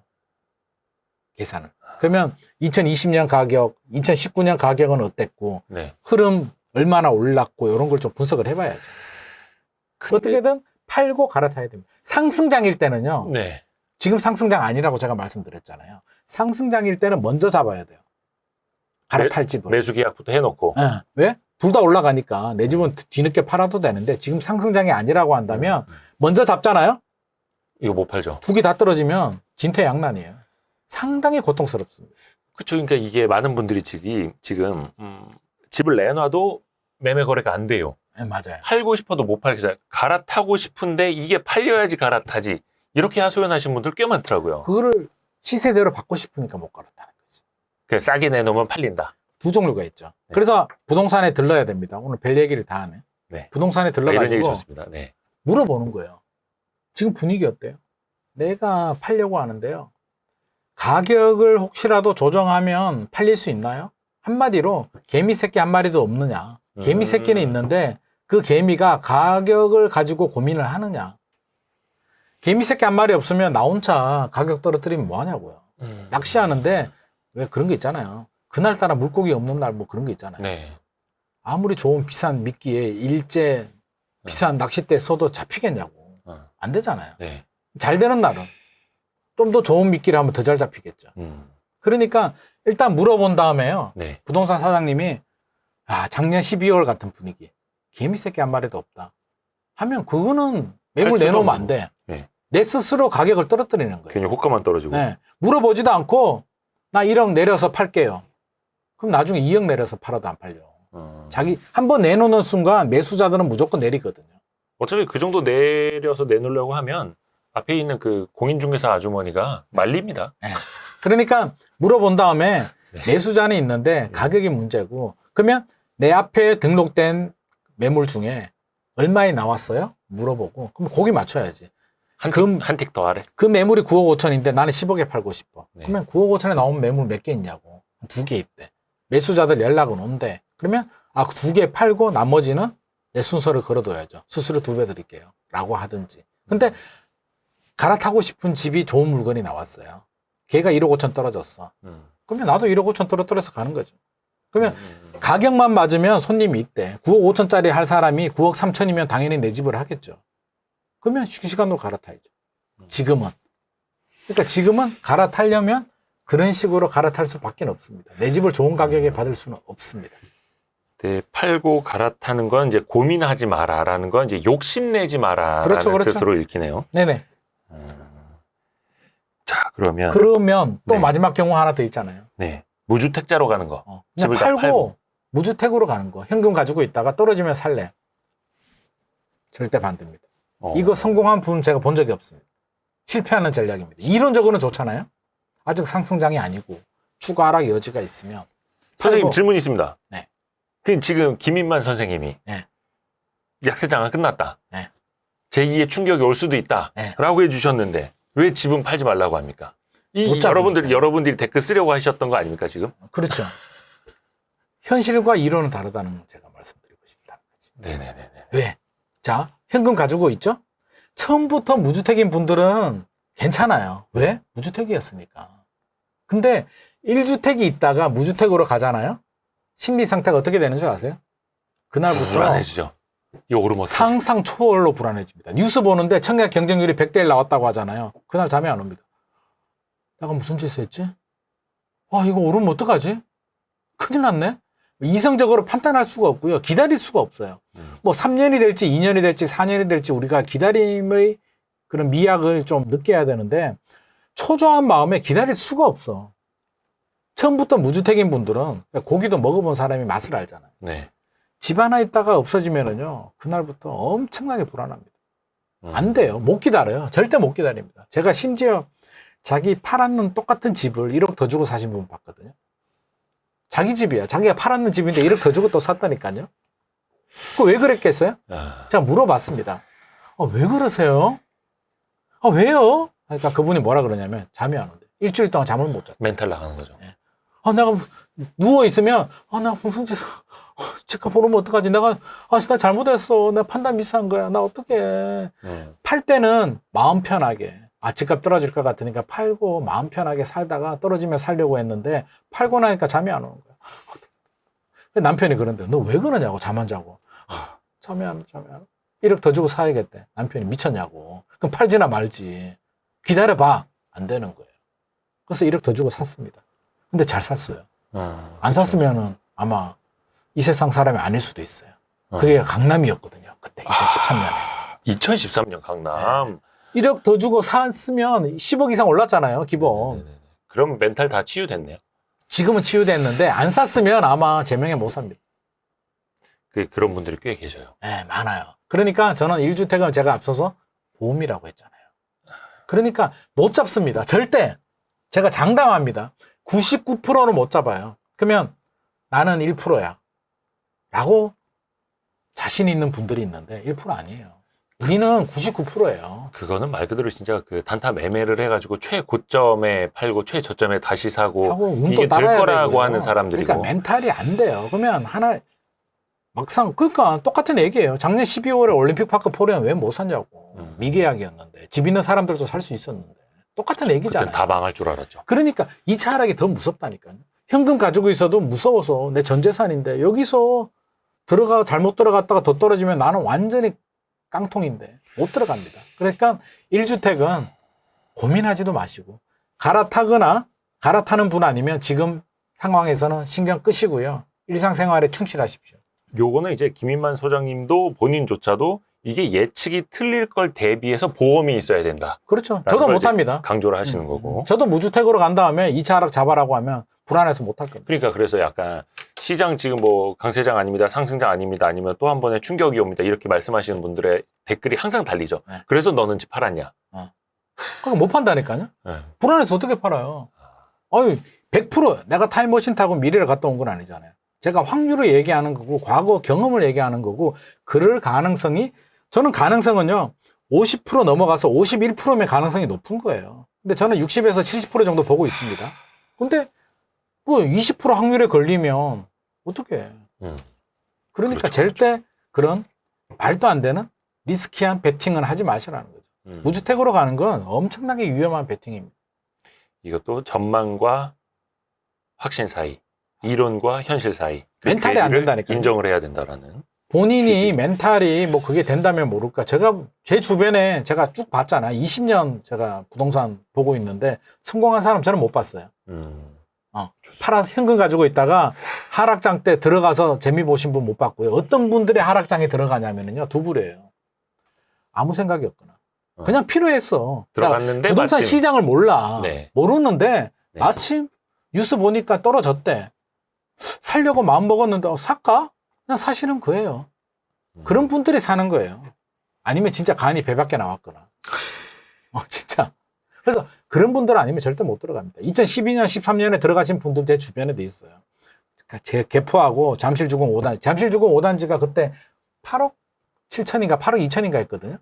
계산을. 그러면 2020년 가격, 2019년 가격은 어땠고 네. 흐름 얼마나 올랐고 이런 걸 좀 분석을 해봐야죠. 어떻게든 팔고 갈아타야 됩니다. 상승장일 때는요. 네. 지금 상승장 아니라고 제가 말씀드렸잖아요. 상승장일 때는 먼저 잡아야 돼요. 갈아탈 집을. 매수 계약부터 해놓고. 네. 왜? 둘 다 올라가니까 내 집은 뒤늦게 팔아도 되는데 지금 상승장이 아니라고 한다면 먼저 잡잖아요. 이거 못 팔죠. 두 개 다 떨어지면 진퇴양난이에요. 상당히 고통스럽습니다. 그렇죠. 그러니까 이게 많은 분들이 지금 집을 내놔도 매매 거래가 안 돼요. 네, 맞아요. 팔고 싶어도 못 팔게. 갈아타고 싶은데 이게 팔려야지 갈아타지. 이렇게 하소연하신 분들 꽤 많더라고요. 그거를 시세대로 받고 싶으니까 못 갈아타는 거지. 그냥 싸게 내놓으면 팔린다. 두 종류가 있죠. 네. 그래서 부동산에 들러야 됩니다. 오늘 별 얘기를 다 하네. 네. 부동산에 이런 얘기 들러가지고 좋습니다. 네. 물어보는 거예요. 지금 분위기 어때요? 내가 팔려고 하는데요. 가격을 혹시라도 조정하면 팔릴 수 있나요? 한마디로 개미 새끼 한 마리도 없느냐. 개미 새끼는 있는데 그 개미가 가격을 가지고 고민을 하느냐. 개미 새끼 한 마리 없으면 나 혼자 가격 떨어뜨리면 뭐 하냐고요. 낚시하는데 왜 그런 게 있잖아요. 그날따라 물고기 없는 날 뭐 그런 게 있잖아요. 네. 아무리 좋은 비싼 미끼에 일제 비싼 낚싯대 써도 잡히겠냐고. 안 되잖아요. 네. 잘 되는 날은 좀 더 좋은 미끼를 하면 더 잘 잡히겠죠. 그러니까 일단 물어본 다음에요. 네. 부동산 사장님이 작년 12월 같은 분위기. 개미 새끼 한 마리도 없다. 하면 그거는 매물 내놓으면 안 돼. 네. 내 스스로 가격을 떨어뜨리는 거예요. 괜히 호가만 떨어지고. 네. 물어보지도 않고 나 1억 내려서 팔게요. 그럼 나중에 2억 내려서 팔아도 안 팔려. 자기 한 번 내놓는 순간 매수자들은 무조건 내리거든요. 어차피 그 정도 내려서 내놓으려고 하면 앞에 있는 그 공인중개사 아주머니가 말립니다. 네. 그러니까 물어본 다음에 매수자는 있는데 가격이 문제고, 그러면 내 앞에 등록된 매물 중에 얼마에 나왔어요? 물어보고, 그럼 거기 맞춰야지. 한 틱 더 아래. 그 매물이 9억 5천인데 나는 10억에 팔고 싶어. 네. 그러면 9억 5천에 나온 매물 몇 개 있냐고. 2개 있대. 매수자들 연락은 온대. 그러면 2개 팔고 나머지는 내 순서를 걸어둬야죠. 수수료 2배 드릴게요. 라고 하든지. 근데 갈아타고 싶은 집이 좋은 물건이 나왔어요. 걔가 1억 5천 떨어졌어. 그러면 나도 1억 5천 떨어뜨려서 가는 거죠. 그러면 가격만 맞으면 손님이 있대. 9억 5천짜리 할 사람이 9억 3천이면 당연히 내 집을 하겠죠. 그러면 시간으로 갈아타야죠. 지금은. 그러니까 지금은 갈아타려면 그런 식으로 갈아탈 수밖에 없습니다. 내 집을 좋은 가격에 받을 수는 없습니다. 네, 팔고 갈아타는 건 이제 고민하지 마라라는 건 이제 욕심내지 마라라는 그렇죠, 그렇죠. 뜻으로 읽히네요. 네네. 자, 그러면 또 네. 마지막 경우 하나 더 있잖아요. 네, 무주택자로 가는 거. 그냥 집을 다 팔고 무주택으로 가는 거. 현금 가지고 있다가 떨어지면 살래. 절대 반대입니다. 이거 성공한 분 제가 본 적이 없습니다. 실패하는 전략입니다. 이론적으로는 좋잖아요. 아직 상승장이 아니고 추가 하락 여지가 있으면. 선생님 팔고. 질문 있습니다. 네. 그 지금 김인만 선생님이 네. 약세장은 끝났다. 네. 제2의 충격이 올 수도 있다. 네. 라고 해주셨는데 왜 집은 팔지 말라고 합니까? 못 잡으니까요. 여러분들이 댓글 쓰려고 하셨던 거 아닙니까 지금? 그렇죠. 현실과 이론은 다르다는 제가 말씀드리고 싶다는 거지. 네네네. 왜? 자, 현금 가지고 있죠? 처음부터 무주택인 분들은 괜찮아요. 왜? 무주택이었으니까. 근데 1주택이 있다가 무주택으로 가잖아요? 심리 상태가 어떻게 되는 줄 아세요? 그날부터 불안해지죠. 이 오르막 상상 초월로 불안해집니다. 뉴스 보는데 청약 경쟁률이 100대 1 나왔다고 하잖아요. 그날 잠이 안 옵니다. 내가 무슨 짓을 했지? 이거 오르면 어떡하지? 큰일 났네? 이성적으로 판단할 수가 없고요. 기다릴 수가 없어요. 뭐 3년이 될지 2년이 될지 4년이 될지 우리가 기다림의 그런 미학을 좀 느껴야 되는데 초조한 마음에 기다릴 수가 없어. 처음부터 무주택인 분들은 고기도 먹어본 사람이 맛을 알잖아요. 네. 집 하나 있다가 없어지면은요, 그날부터 엄청나게 불안합니다. 안 돼요. 못 기다려요. 절대 못 기다립니다. 제가 심지어 자기 팔았는 똑같은 집을 1억 더 주고 사신 분 봤거든요. 자기 집이야. 자기가 팔았는 집인데 1억 더 주고 또 샀다니까요. 그 왜 그랬겠어요? 제가 물어봤습니다. 왜 그러세요? 왜요? 그러니까 그분이 뭐라 그러냐면 잠이 안 온대. 일주일 동안 잠을 못 잤대. 멘탈 나가는 거죠. 내가 누워있으면, 나 무슨 짓을, 집값 오르면 어떡하지? 나 잘못했어. 내가 판단 미스한 거야. 나 어떡해. 팔 때는 마음 편하게, 집값 떨어질 것 같으니까 팔고 마음 편하게 살다가 떨어지면 살려고 했는데, 팔고 나니까 잠이 안 오는 거야. 남편이 그런데, 너 왜 그러냐고, 잠 안 자고. 잠이 안 와. 1억 더 주고 사야겠대. 남편이 미쳤냐고. 그럼 팔지나 말지. 기다려봐. 안 되는 거예요. 그래서 1억 더 주고 샀습니다. 근데 잘 샀어요. 안 샀으면은 아마 이 세상 사람이 아닐 수도 있어요. 그게 강남이었거든요. 그때 2013년에. 2013년 강남. 1억 더 주고 샀으면 10억 이상 올랐잖아요, 기본. 네네네. 그럼 멘탈 다 치유됐네요. 지금은 치유됐는데 안 샀으면 아마 제명에 못 삽니다. 그런 분들이 꽤 계셔요. 네, 많아요. 그러니까 저는 1주택은 제가 앞서서 보험이라고 했잖아요. 그러니까 못 잡습니다. 절대. 제가 장담합니다. 99%는 못 잡아요. 그러면 나는 1%야. 라고 자신 있는 분들이 있는데 1% 아니에요. 우리는 99%예요. 그거는 말 그대로 진짜 그 단타 매매를 해가지고 최고점에 팔고 최저점에 다시 사고 하고 운도 이게 될 따라야 거라고 되고요. 하는 사람들이고. 그러니까 멘탈이 안 돼요. 그러면 막상 그러니까 똑같은 얘기예요. 작년 12월에 올림픽파크 포레는 왜 못 샀냐고. 미계약이었는데 집 있는 사람들도 살 수 있었는데 똑같은 얘기잖아요. 그때 다 망할 줄 알았죠. 그러니까 2차 하락이 더 무섭다니까요. 현금 가지고 있어도 무서워서 내 전 재산인데 여기서 잘못 들어갔다가 더 떨어지면 나는 완전히 깡통인데 못 들어갑니다. 그러니까 1주택은 고민하지도 마시고 갈아타는 분 아니면 지금 상황에서는 신경 끄시고요. 일상생활에 충실하십시오. 요거는 이제 김인만 소장님도 본인조차도 이게 예측이 틀릴 걸 대비해서 보험이 있어야 된다. 그렇죠. 저도 못합니다. 강조를 하시는 거고. 저도 무주택으로 간 다음에 2차 하락 잡아라고 하면 불안해서 못할 겁니다. 그러니까 그래서 약간 시장 지금 뭐 강세장 아닙니다, 상승장 아닙니다, 아니면 또 한 번에 충격이 옵니다 이렇게 말씀하시는 분들의 댓글이 항상 달리죠. 네. 그래서 너는 집 팔았냐? 그럼 못 판다니까요. 네. 불안해서 어떻게 팔아요? 아유 100% 내가 타임머신 타고 미래를 갔다 온 건 아니잖아요. 제가 확률을 얘기하는 거고 과거 경험을 얘기하는 거고 그럴 가능성이 저는 가능성은요 50% 넘어가서 51%면 가능성이 높은 거예요. 근데 저는 60에서 70% 정도 보고 있습니다. 근데 뭐 20% 확률에 걸리면 어떻게 해? 그러니까 그렇죠, 절대 그런 말도 안 되는 리스키한 베팅은 하지 마시라는 거죠. 무주택으로 가는 건 엄청나게 위험한 베팅입니다. 이것도 전망과 확신 사이, 이론과 현실 사이 그 멘탈이 안 괴리를 된다니까요. 인정을 해야 된다라는. 본인이 취지. 멘탈이 뭐 그게 된다면 모를까. 제가 제 주변에 제가 쭉 봤잖아요. 20년 제가 부동산 보고 있는데 성공한 사람 저는 못 봤어요. 팔아서 현금 가지고 있다가 하락장 때 들어가서 재미 보신 분 못 봤고요. 어떤 분들이 하락장에 들어가냐면요. 두 부류예요. 아무 생각이 없거나. 그냥 필요했어. 들어갔는데 부동산 마침. 시장을 몰라. 네. 모르는데 네. 마침 뉴스 보니까 떨어졌대. 살려고 마음 먹었는데 살까? 그냥 사실은 그예요. 그런 분들이 사는 거예요. 아니면 진짜 간이 배 밖에 나왔거나. 진짜. 그래서 그런 분들 아니면 절대 못 들어갑니다. 2012년, 13년에 들어가신 분들 제 주변에도 있어요. 그러니까 제 개포하고 잠실주공 5단, 잠실주공 5단지가 그때 8억 7천인가 8억 2천인가 했거든요.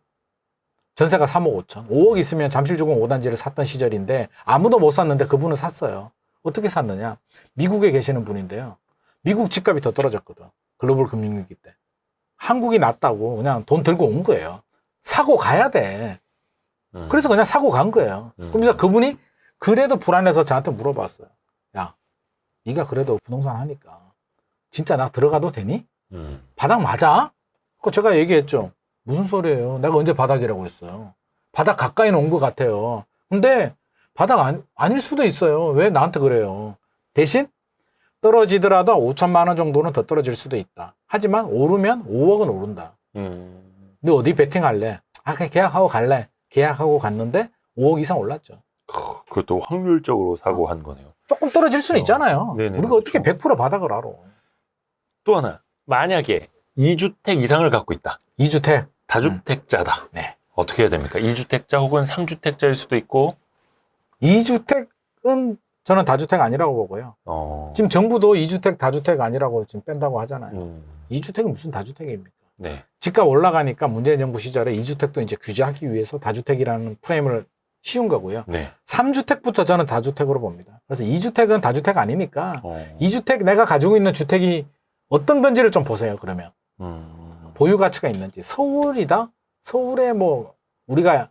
전세가 3억 5천. 5억 있으면 잠실주공 5단지를 샀던 시절인데 아무도 못 샀는데 그분은 샀어요. 어떻게 샀느냐? 미국에 계시는 분인데요. 미국 집값이 더 떨어졌거든. 글로벌 금융위기 때. 한국이 낫다고 그냥 돈 들고 온 거예요. 사고 가야 돼. 그래서 그냥 사고 간 거예요. 그러면서 그분이 그래도 불안해서 저한테 물어봤어요. 야, 네가 그래도 부동산 하니까 진짜 나 들어가도 되니? 바닥 맞아? 그 제가 얘기했죠. 무슨 소리예요? 내가 언제 바닥이라고 했어요? 바닥 가까이는 온 것 같아요. 근데 바닥 아닐 수도 있어요. 왜 나한테 그래요? 대신 떨어지더라도 5천만 원 정도는 더 떨어질 수도 있다. 하지만 오르면 5억은 오른다. 너 어디 베팅할래? 그냥 계약하고 갈래. 계약하고 갔는데 5억 이상 올랐죠. 그것도 확률적으로 사고한 거네요. 조금 떨어질 수는 있잖아요. 네네, 우리가 어떻게 그렇죠. 100% 바닥을 알아. 또 하나, 만약에 2주택 이상을 갖고 있다. 2주택. 다주택자다. 네. 어떻게 해야 됩니까? 2주택자 혹은 3주택자일 수도 있고. 2주택은 저는 다주택 아니라고 보고요. 지금 정부도 2주택, 다주택 아니라고 지금 뺀다고 하잖아요. 2주택은 무슨 다주택입니까? 네. 집값 올라가니까 문재인 정부 시절에 2주택도 이제 규제하기 위해서 다주택이라는 프레임을 씌운 거고요. 네. 3주택부터 저는 다주택으로 봅니다. 그래서 2주택은 다주택 아니니까 2주택 내가 가지고 있는 주택이 어떤 건지를 좀 보세요. 그러면 보유 가치가 있는지. 서울이다? 서울에 뭐 우리가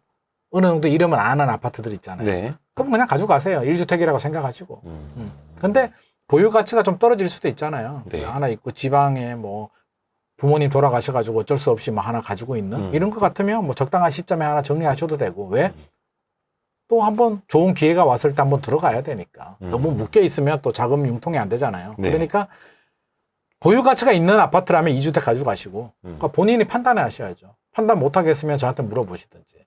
어느 정도 이름을 아는 아파트들 있잖아요. 네. 그럼 그냥 가져가세요. 1주택이라고 생각하시고. 근데 보유 가치가 좀 떨어질 수도 있잖아요. 네. 하나 있고 지방에 뭐 부모님 돌아가셔가지고 어쩔 수 없이 뭐 하나 가지고 있는 이런 것 같으면 뭐 적당한 시점에 하나 정리하셔도 되고. 왜? 또 한번 좋은 기회가 왔을 때 한번 들어가야 되니까. 너무 묶여 있으면 또 자금 융통이 안 되잖아요. 네. 그러니까 보유 가치가 있는 아파트라면 2주택 가져가시고 그러니까 본인이 판단을 하셔야죠. 판단 못 하겠으면 저한테 물어보시든지.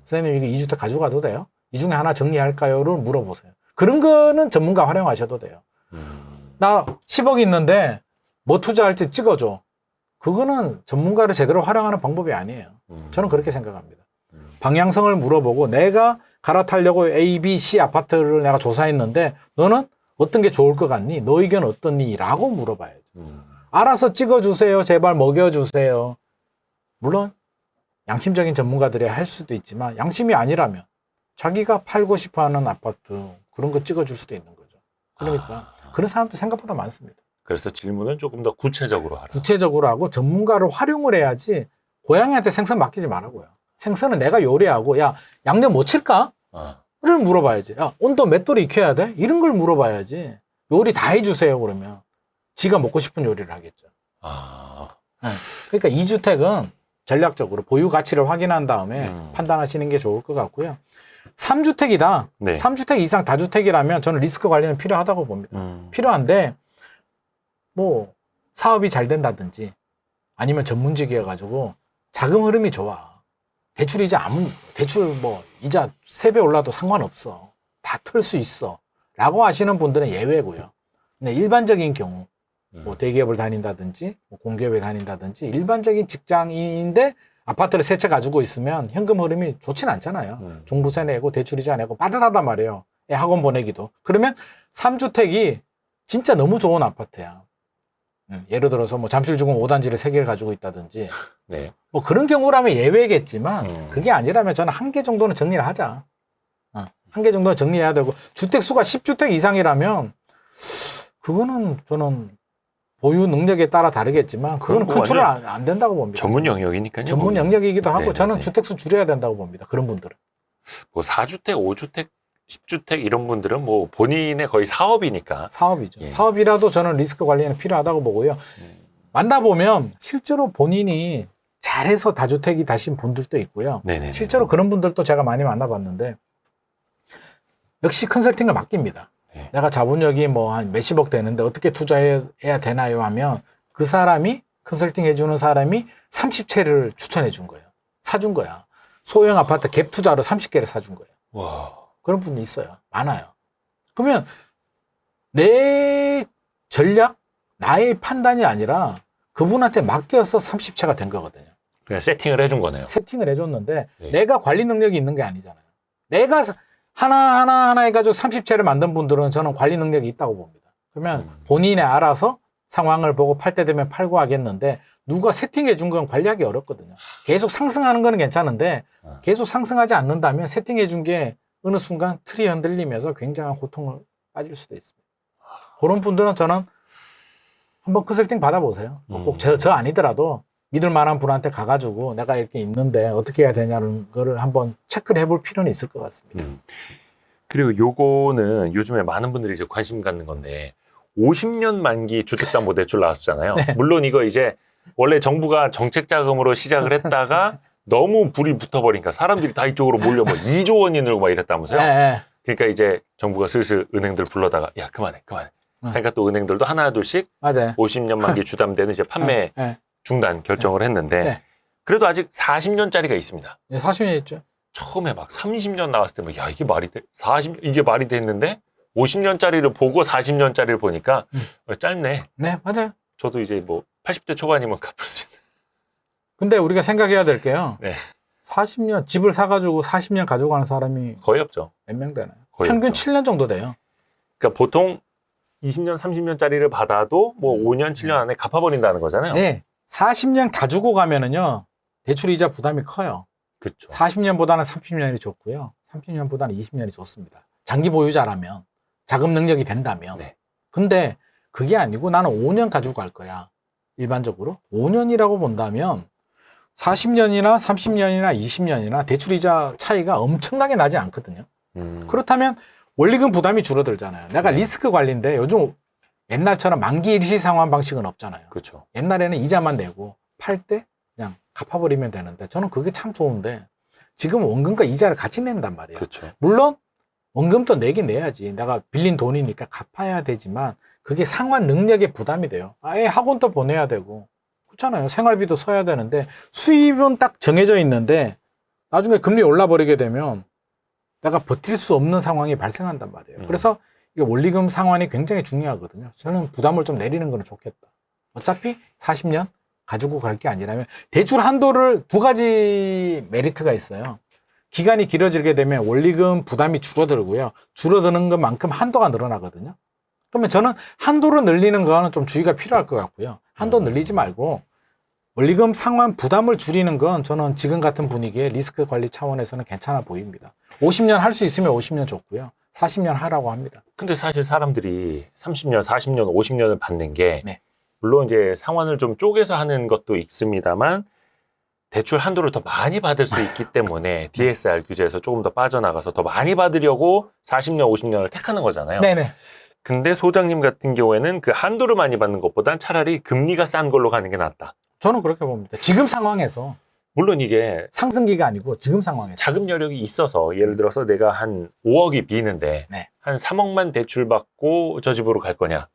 선생님 이거 2주택 가져가도 돼요? 이 중에 하나 정리할까요?를 물어보세요. 그런 거는 전문가 활용하셔도 돼요. 나 10억 있는데 뭐 투자할지 찍어줘. 그거는 전문가를 제대로 활용하는 방법이 아니에요. 저는 그렇게 생각합니다. 방향성을 물어보고 내가 갈아타려고 A, B, C 아파트를 내가 조사했는데 너는 어떤 게 좋을 것 같니? 너 의견 어떻니? 라고 물어봐야죠. 알아서 찍어주세요. 제발 먹여주세요. 물론 양심적인 전문가들이 할 수도 있지만 양심이 아니라면 자기가 팔고 싶어하는 아파트 그런 거 찍어줄 수도 있는 거죠. 그러니까 그런 사람도 생각보다 많습니다. 그래서 질문은 조금 더 구체적으로 하라. 구체적으로 하고 전문가를 활용을 해야지 고양이한테 생선 맡기지 말라고요. 생선은 내가 요리하고 야 양념 뭐 칠까? 를 물어봐야지. 야 온도 몇 도로 익혀야 돼? 이런 걸 물어봐야지. 요리 다 해주세요 그러면 지가 먹고 싶은 요리를 하겠죠. 네. 그러니까 2주택은 전략적으로 보유 가치를 확인한 다음에 판단하시는 게 좋을 것 같고요. 3주택이다. 네. 3주택 이상 다주택이라면 저는 리스크 관리는 필요하다고 봅니다. 필요한데 뭐 사업이 잘 된다든지 아니면 전문직이어가지고 자금 흐름이 좋아. 대출 뭐 이자 3배 올라도 상관없어. 다 틀 수 있어. 라고 하시는 분들은 예외고요. 근데 일반적인 경우 뭐 대기업을 다닌다든지 뭐 공기업에 다닌다든지 일반적인 직장인인데 아파트를 세 채 가지고 있으면 현금 흐름이 좋진 않잖아요. 종부세 내고 대출이자 내고 빠듯하단 말이에요. 애 학원 보내기도. 그러면 3주택이 진짜 너무 좋은 아파트야. 예를 들어서 뭐 잠실주공 5단지를 3개를 가지고 있다든지 네. 뭐 그런 경우라면 예외겠지만 그게 아니라면 저는 한 개 정도는 정리를 하자. 한 개 정도는 정리해야 되고 주택 수가 10주택 이상이라면 그거는 저는 보유 능력에 따라 다르겠지만 그거는 그건 뭐 컨트롤 안 된다고 봅니다. 전문 영역이니까요. 전문 영역이기도 하고 네네네. 저는 주택수 줄여야 된다고 봅니다. 그런 분들은. 뭐 4주택, 5주택, 10주택 이런 분들은 뭐 본인의 거의 사업이니까. 사업이죠. 예. 사업이라도 저는 리스크 관리는 필요하다고 보고요. 만나보면 실제로 본인이 잘해서 다주택이 다신 분들도 있고요. 네네. 실제로 그런 분들도 제가 많이 만나봤는데 역시 컨설팅을 맡깁니다. 네. 내가 자본력이 뭐 한 몇십억 되는데 어떻게 투자해야 되나요 하면 그 사람이 컨설팅 해주는 사람이 30채를 추천해 준 거예요. 사준 거야. 소형 아파트 갭 투자로 30개를 사준 거예요. 와. 그런 분이 있어요. 많아요. 그러면 내 전략, 나의 판단이 아니라 그분한테 맡겨서 30채가 된 거거든요. 그냥 세팅을 해준 거네요. 세팅을 해줬는데 네. 내가 관리 능력이 있는 게 아니잖아요. 내가 하나 해가지고 30채를 만든 분들은 저는 관리 능력이 있다고 봅니다. 그러면 본인이 알아서 상황을 보고 팔 때 되면 팔고 하겠는데 누가 세팅해 준 건 관리하기 어렵거든요. 계속 상승하는 거는 괜찮은데 계속 상승하지 않는다면 세팅해 준 게 어느 순간 틀이 흔들리면서 굉장한 고통을 빠질 수도 있습니다. 그런 분들은 저는 한번 컨설팅 받아보세요. 꼭 저 아니더라도 믿을 만한 분한테 가가지고 내가 이렇게 있는데 어떻게 해야 되냐는 거를 한번 체크를 해볼 필요는 있을 것 같습니다. 그리고 요거는 요즘에 많은 분들이 이제 관심 갖는 건데 50년 만기 주택담보대출 나왔잖아요. 네. 물론 이거 이제 원래 정부가 정책 자금으로 시작을 했다가 너무 불이 붙어버리니까 사람들이 다 이쪽으로 몰려 뭐 2조 원이 늘고 막 이랬다면서요. 네. 그러니까 이제 정부가 슬슬 은행들 불러다가 야 그만해. 그러니까 또 은행들도 하나 둘씩 맞아요. 50년 만기 주담대는 이제 판매 네. 중단 결정을 했는데 네. 그래도 아직 40년짜리가 있습니다. 네. 40년 있죠. 처음에 막 30년 나왔을 때 뭐 야 이게 말이 돼? 40 이게 말이 됐는데 50년짜리를 보고 40년짜리를 보니까 짧네. 네, 맞아요. 저도 이제 뭐 80대 초반이면 갚을 수 있는. 근데 우리가 생각해야 될 게요. 네. 40년 집을 사가지고 40년 가지고 가는 사람이 거의 없죠. 몇 명 되나요? 거의 평균 없죠. 7년 정도 돼요. 그러니까 보통 20년, 30년짜리를 받아도 뭐 5년, 7년 안에 갚아버린다는 거잖아요. 네. 40년 가지고 가면은요, 대출이자 부담이 커요. 그렇죠. 40년보다는 30년이 좋고요. 30년보다는 20년이 좋습니다. 장기 보유자라면, 자금 능력이 된다면. 네. 근데 그게 아니고 나는 5년 가지고 갈 거야. 일반적으로. 5년이라고 본다면 40년이나 30년이나 20년이나 대출이자 차이가 엄청나게 나지 않거든요. 그렇다면 원리금 부담이 줄어들잖아요. 내가 리스크 관리인데 요즘 옛날처럼 만기 일시 상환 방식은 없잖아요. 그렇죠. 옛날에는 이자만 내고 팔 때 그냥 갚아버리면 되는데 저는 그게 참 좋은데 지금 원금과 이자를 같이 낸단 말이에요. 그렇죠. 물론 원금도 내긴 내야지. 내가 빌린 돈이니까 갚아야 되지만 그게 상환 능력에 부담이 돼요. 아예 학원도 보내야 되고 그렇잖아요. 생활비도 써야 되는데 수입은 딱 정해져 있는데 나중에 금리 올라버리게 되면 내가 버틸 수 없는 상황이 발생한단 말이에요. 그래서 이 원리금 상환이 굉장히 중요하거든요. 저는 부담을 좀 내리는 건 좋겠다. 어차피 40년 가지고 갈 게 아니라면 대출 한도를 두 가지 메리트가 있어요. 기간이 길어지게 되면 원리금 부담이 줄어들고요. 줄어드는 것만큼 한도가 늘어나거든요. 그러면 저는 한도를 늘리는 거는 좀 주의가 필요할 것 같고요. 한도 늘리지 말고 원리금 상환 부담을 줄이는 건 저는 지금 같은 분위기에 리스크 관리 차원에서는 괜찮아 보입니다. 50년 할 수 있으면 50년 좋고요. 40년 하라고 합니다. 근데 사실 사람들이 30년, 40년, 50년을 받는 게 네. 물론 이제 상환을 좀 쪼개서 하는 것도 있습니다만 대출 한도를 더 많이 받을 수 있기 때문에 DSR 규제에서 조금 더 빠져나가서 더 많이 받으려고 40년, 50년을 택하는 거잖아요. 네네. 근데 소장님 같은 경우에는 그 한도를 많이 받는 것보단 차라리 금리가 싼 걸로 가는 게 낫다. 저는 그렇게 봅니다. 지금 상황에서 물론 이게 상승기가 아니고 지금 상황에서 자금 여력이 있어서 예를 들어서 내가 한 5억이 비는데 네. 한 3억만 대출 받고 저 집으로 갈 거냐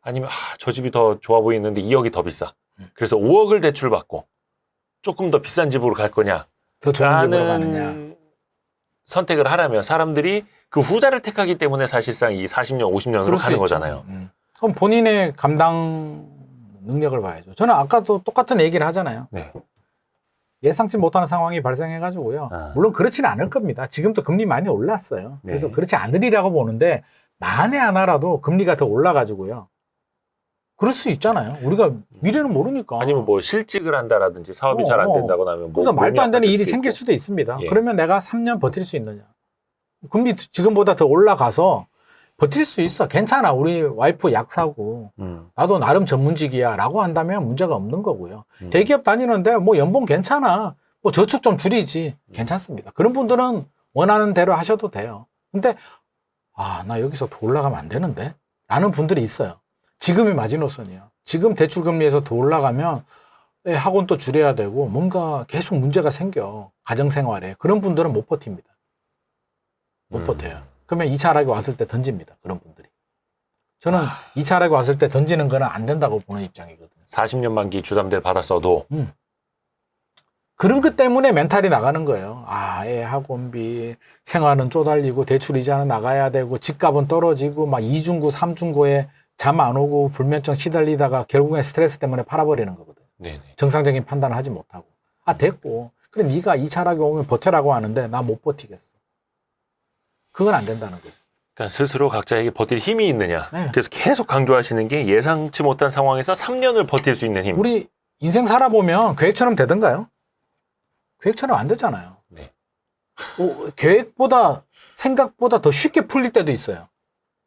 아니면 저 집이 더 좋아 보이는데 2억이 더 비싸. 그래서 5억을 대출 받고 조금 더 비싼 집으로 갈 거냐 더 좋은 집으로 라는 가느냐. 선택을 하라면 사람들이 그 후자를 택하기 때문에 사실상 이 40년, 50년으로 그럴 수 가는 있죠. 거잖아요. 그럼 본인의 감당 능력을 봐야죠. 저는 아까도 똑같은 얘기를 하잖아요. 네. 예상치 못하는 상황이 발생해가지고요. 아. 물론 그렇지는 않을 겁니다. 지금도 금리 많이 올랐어요. 네. 그래서 그렇지 않으리라고 보는데 만에 하나라도 금리가 더 올라가지고요. 그럴 수 있잖아요. 우리가 미래는 모르니까. 아니면 뭐 실직을 한다라든지 사업이 잘 안 된다거나 하면 뭐 그래서 말도 안 되는 몸이 일이 아플 생길 수도 수도 있습니다. 예. 그러면 내가 3년 버틸 수 있느냐. 금리 지금보다 더 올라가서 버틸 수 있어. 괜찮아. 우리 와이프 약 사고 있고. 나도 나름 전문직이야 라고 한다면 문제가 없는 거고요. 대기업 다니는데 뭐 연봉 괜찮아. 뭐 저축 좀 줄이지. 괜찮습니다. 그런 분들은 원하는 대로 하셔도 돼요. 근데 나 여기서 더 올라가면 안 되는데? 라는 분들이 있어요. 지금이 마지노선이에요. 지금 대출금리에서 더 올라가면 학원 또 줄여야 되고 뭔가 계속 문제가 생겨. 가정생활에. 그런 분들은 못 버팁니다. 못 버텨요. 그러면 2차 하락이 왔을 때 던집니다. 그런 분들이. 저는 2차 하락이 왔을 때 던지는 거는 안 된다고 보는 입장이거든요. 40년 만기 주담대를 받았어도 그런 것 때문에 멘탈이 나가는 거예요. 애 학원비, 생활은 쪼달리고 대출 이자는 나가야 되고 집값은 떨어지고 막 2중고, 3중고에 잠 안 오고 불면증 시달리다가 결국엔 스트레스 때문에 팔아버리는 거거든요. 네네. 정상적인 판단을 하지 못하고. 됐고. 그래 네가 2차 하락이 오면 버텨라고 하는데 나 못 버티겠어. 그건 안 된다는 거죠. 그러니까 스스로 각자에게 버틸 힘이 있느냐. 네. 그래서 계속 강조하시는 게 예상치 못한 상황에서 3년을 버틸 수 있는 힘. 우리 인생 살아보면 계획처럼 되던가요? 계획처럼 안 되잖아요. 네. 계획보다 생각보다 더 쉽게 풀릴 때도 있어요.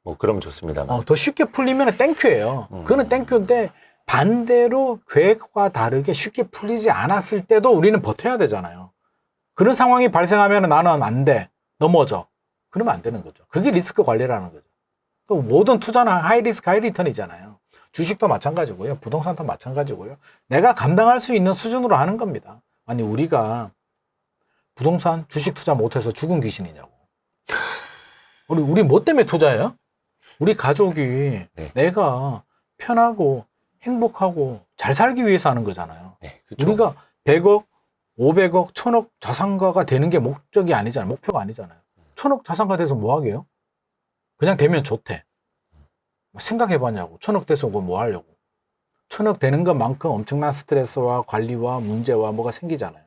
뭐 그러면 좋습니다만. 더 쉽게 풀리면 땡큐예요. 그거는 땡큐인데 반대로 계획과 다르게 쉽게 풀리지 않았을 때도 우리는 버텨야 되잖아요. 그런 상황이 발생하면 나는 안 돼. 넘어져. 그러면 안 되는 거죠. 그게 리스크 관리라는 거죠. 또 모든 투자는 하이 리스크 하이 리턴이잖아요. 주식도 마찬가지고요. 부동산도 마찬가지고요. 내가 감당할 수 있는 수준으로 하는 겁니다. 아니 우리가 부동산 주식 투자 못해서 죽은 귀신이냐고. 우리 뭐 때문에 투자해요? 우리 가족이 내가 편하고 행복하고 잘 살기 위해서 하는 거잖아요. 네, 그렇죠. 우리가 100억, 500억, 1000억 자산가가 되는 게 목적이 아니잖아요. 목표가 아니잖아요. 1000억 자산가 돼서 뭐 하게요? 그냥 되면 좋대. 생각해봤냐고. 1000억 돼서 뭐 하려고. 1000억 되는 것만큼 엄청난 스트레스와 관리와 문제와 뭐가 생기잖아요.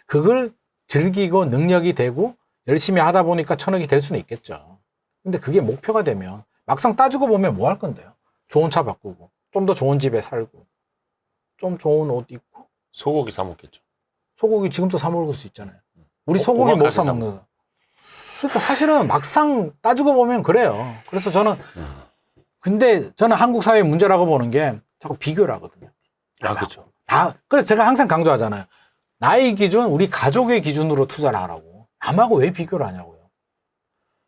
그걸 즐기고 능력이 되고 열심히 하다 보니까 1000억이 될 수는 있겠죠. 근데 그게 목표가 되면 막상 따지고 보면 뭐 할 건데요? 좋은 차 바꾸고 좀 더 좋은 집에 살고 좀 좋은 옷 입고 소고기 사 먹겠죠. 소고기 지금도 사 먹을 수 있잖아요. 우리 소고기 못 사 먹는 거. 그러니까 사실은 막상 따지고 보면 그래요. 그래서 근데 저는 한국 사회의 문제라고 보는 게 자꾸 비교를 하거든요. 그렇죠. 그래서 제가 항상 강조하잖아요. 나의 기준, 우리 가족의 기준으로 투자를 하라고. 남하고 왜 비교를 하냐고요.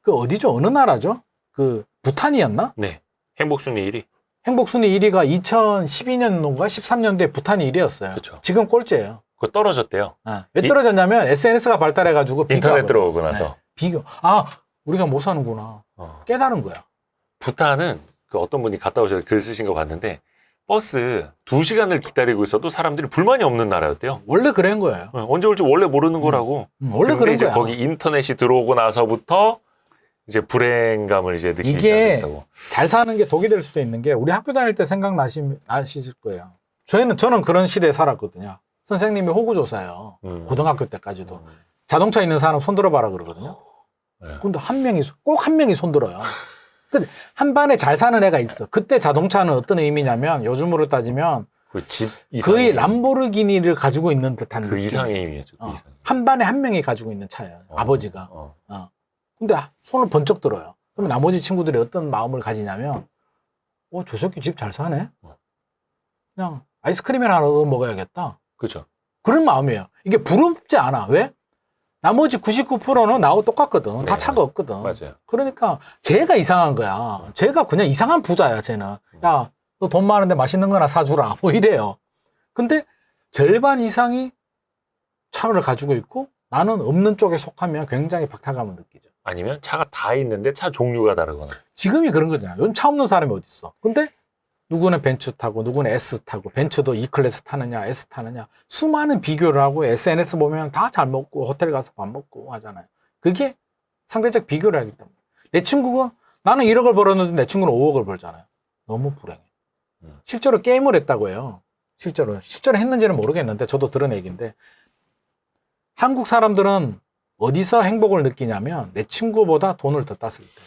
그 어디죠? 어느 나라죠? 그 부탄이었나? 네. 행복순위 1위. 행복순위 1위가 2012년도인가 13년도에 부탄이 1위였어요. 그렇죠. 지금 꼴찌예요. 그거 떨어졌대요. 왜 떨어졌냐면 SNS가 발달해가지고 인터넷 들어오고 나서. 비교. 우리가 못 사는구나. 깨달은 거야. 부탄은 그 어떤 분이 갔다 오셔서 글 쓰신 거 봤는데 버스 2시간을 기다리고 있어도 사람들이 불만이 없는 나라였대요. 원래 그런 거예요. 언제 올지 원래 모르는 거라고. 원래 그런 이제 거야. 거기 인터넷이 들어오고 나서부터 이제 불행감을 이제 느끼기 이게 시작했다고. 잘 사는 게 독이 될 수도 있는 게 우리 학교 다닐 때 생각나실 거예요. 저는 그런 시대에 살았거든요. 선생님이 호구조사예요. 고등학교 때까지도. 자동차 있는 사람 손들어봐라 그러거든요. 근데 꼭 한 명이 손들어요. 근데 한 반에 잘 사는 애가 있어. 그때 자동차는 어떤 의미냐면 요즘으로 따지면 거의 람보르기니를 가지고 있는 듯한 그 느낌. 이상의 의미죠. 그 이상의. 한 반에 한 명이 가지고 있는 차예요. 아버지가. 근데 손을 번쩍 들어요. 그러면 나머지 친구들이 어떤 마음을 가지냐면 저 새끼 집 잘 사네? 그냥 아이스크림이나 하나 더 먹어야겠다. 그렇죠. 그런 마음이에요. 이게 부럽지 않아. 왜? 나머지 99%는 나하고 똑같거든. 다 네. 차가 없거든. 맞아요. 그러니까 쟤가 이상한 거야. 쟤가 그냥 이상한 부자야, 쟤는. 야, 너 돈 많은데 맛있는 거나 사주라. 뭐 이래요. 근데 절반 이상이 차를 가지고 있고 나는 없는 쪽에 속하면 굉장히 박탈감을 느끼죠. 아니면 차가 다 있는데 차 종류가 다르거나. 지금이 그런 거잖아. 요즘 차 없는 사람이 어디 있어. 근데 누구는 벤츠 타고 누구는 S 타고 벤츠도 E클래스 타느냐 S 타느냐 수많은 비교를 하고 SNS 보면 다 잘 먹고 호텔 가서 밥 먹고 하잖아요. 그게 상대적 비교를 하기 때문에. 내 친구가 나는 1억을 벌었는데 내 친구는 5억을 벌잖아요. 너무 불행해. 실제로 게임을 했다고 해요. 실제로 했는지는 모르겠는데 저도 들은 얘기인데 한국 사람들은 어디서 행복을 느끼냐면 내 친구보다 돈을 더 땄을 때.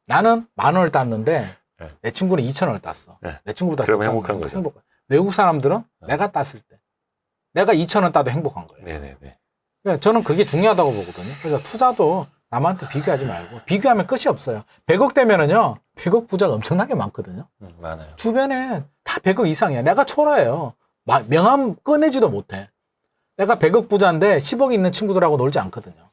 나는 10,000원을 땄는데 네. 내 친구는 2,000원을 땄어. 네. 내 친구보다 더 그러면 땄는 행복한 거죠. 행복한. 외국 사람들은 내가 땄을 때. 내가 2,000원 따도 행복한 거예요. 네네네. 그러니까 저는 그게 중요하다고 보거든요. 그래서 투자도 남한테 비교하지 말고 비교하면 끝이 없어요. 100억 되면은요 100억 부자가 엄청나게 많거든요. 많아요. 주변에 다 100억 이상이야. 내가 초라해요. 명함 꺼내지도 못해. 내가 100억 부자인데 10억 있는 친구들하고 놀지 않거든요.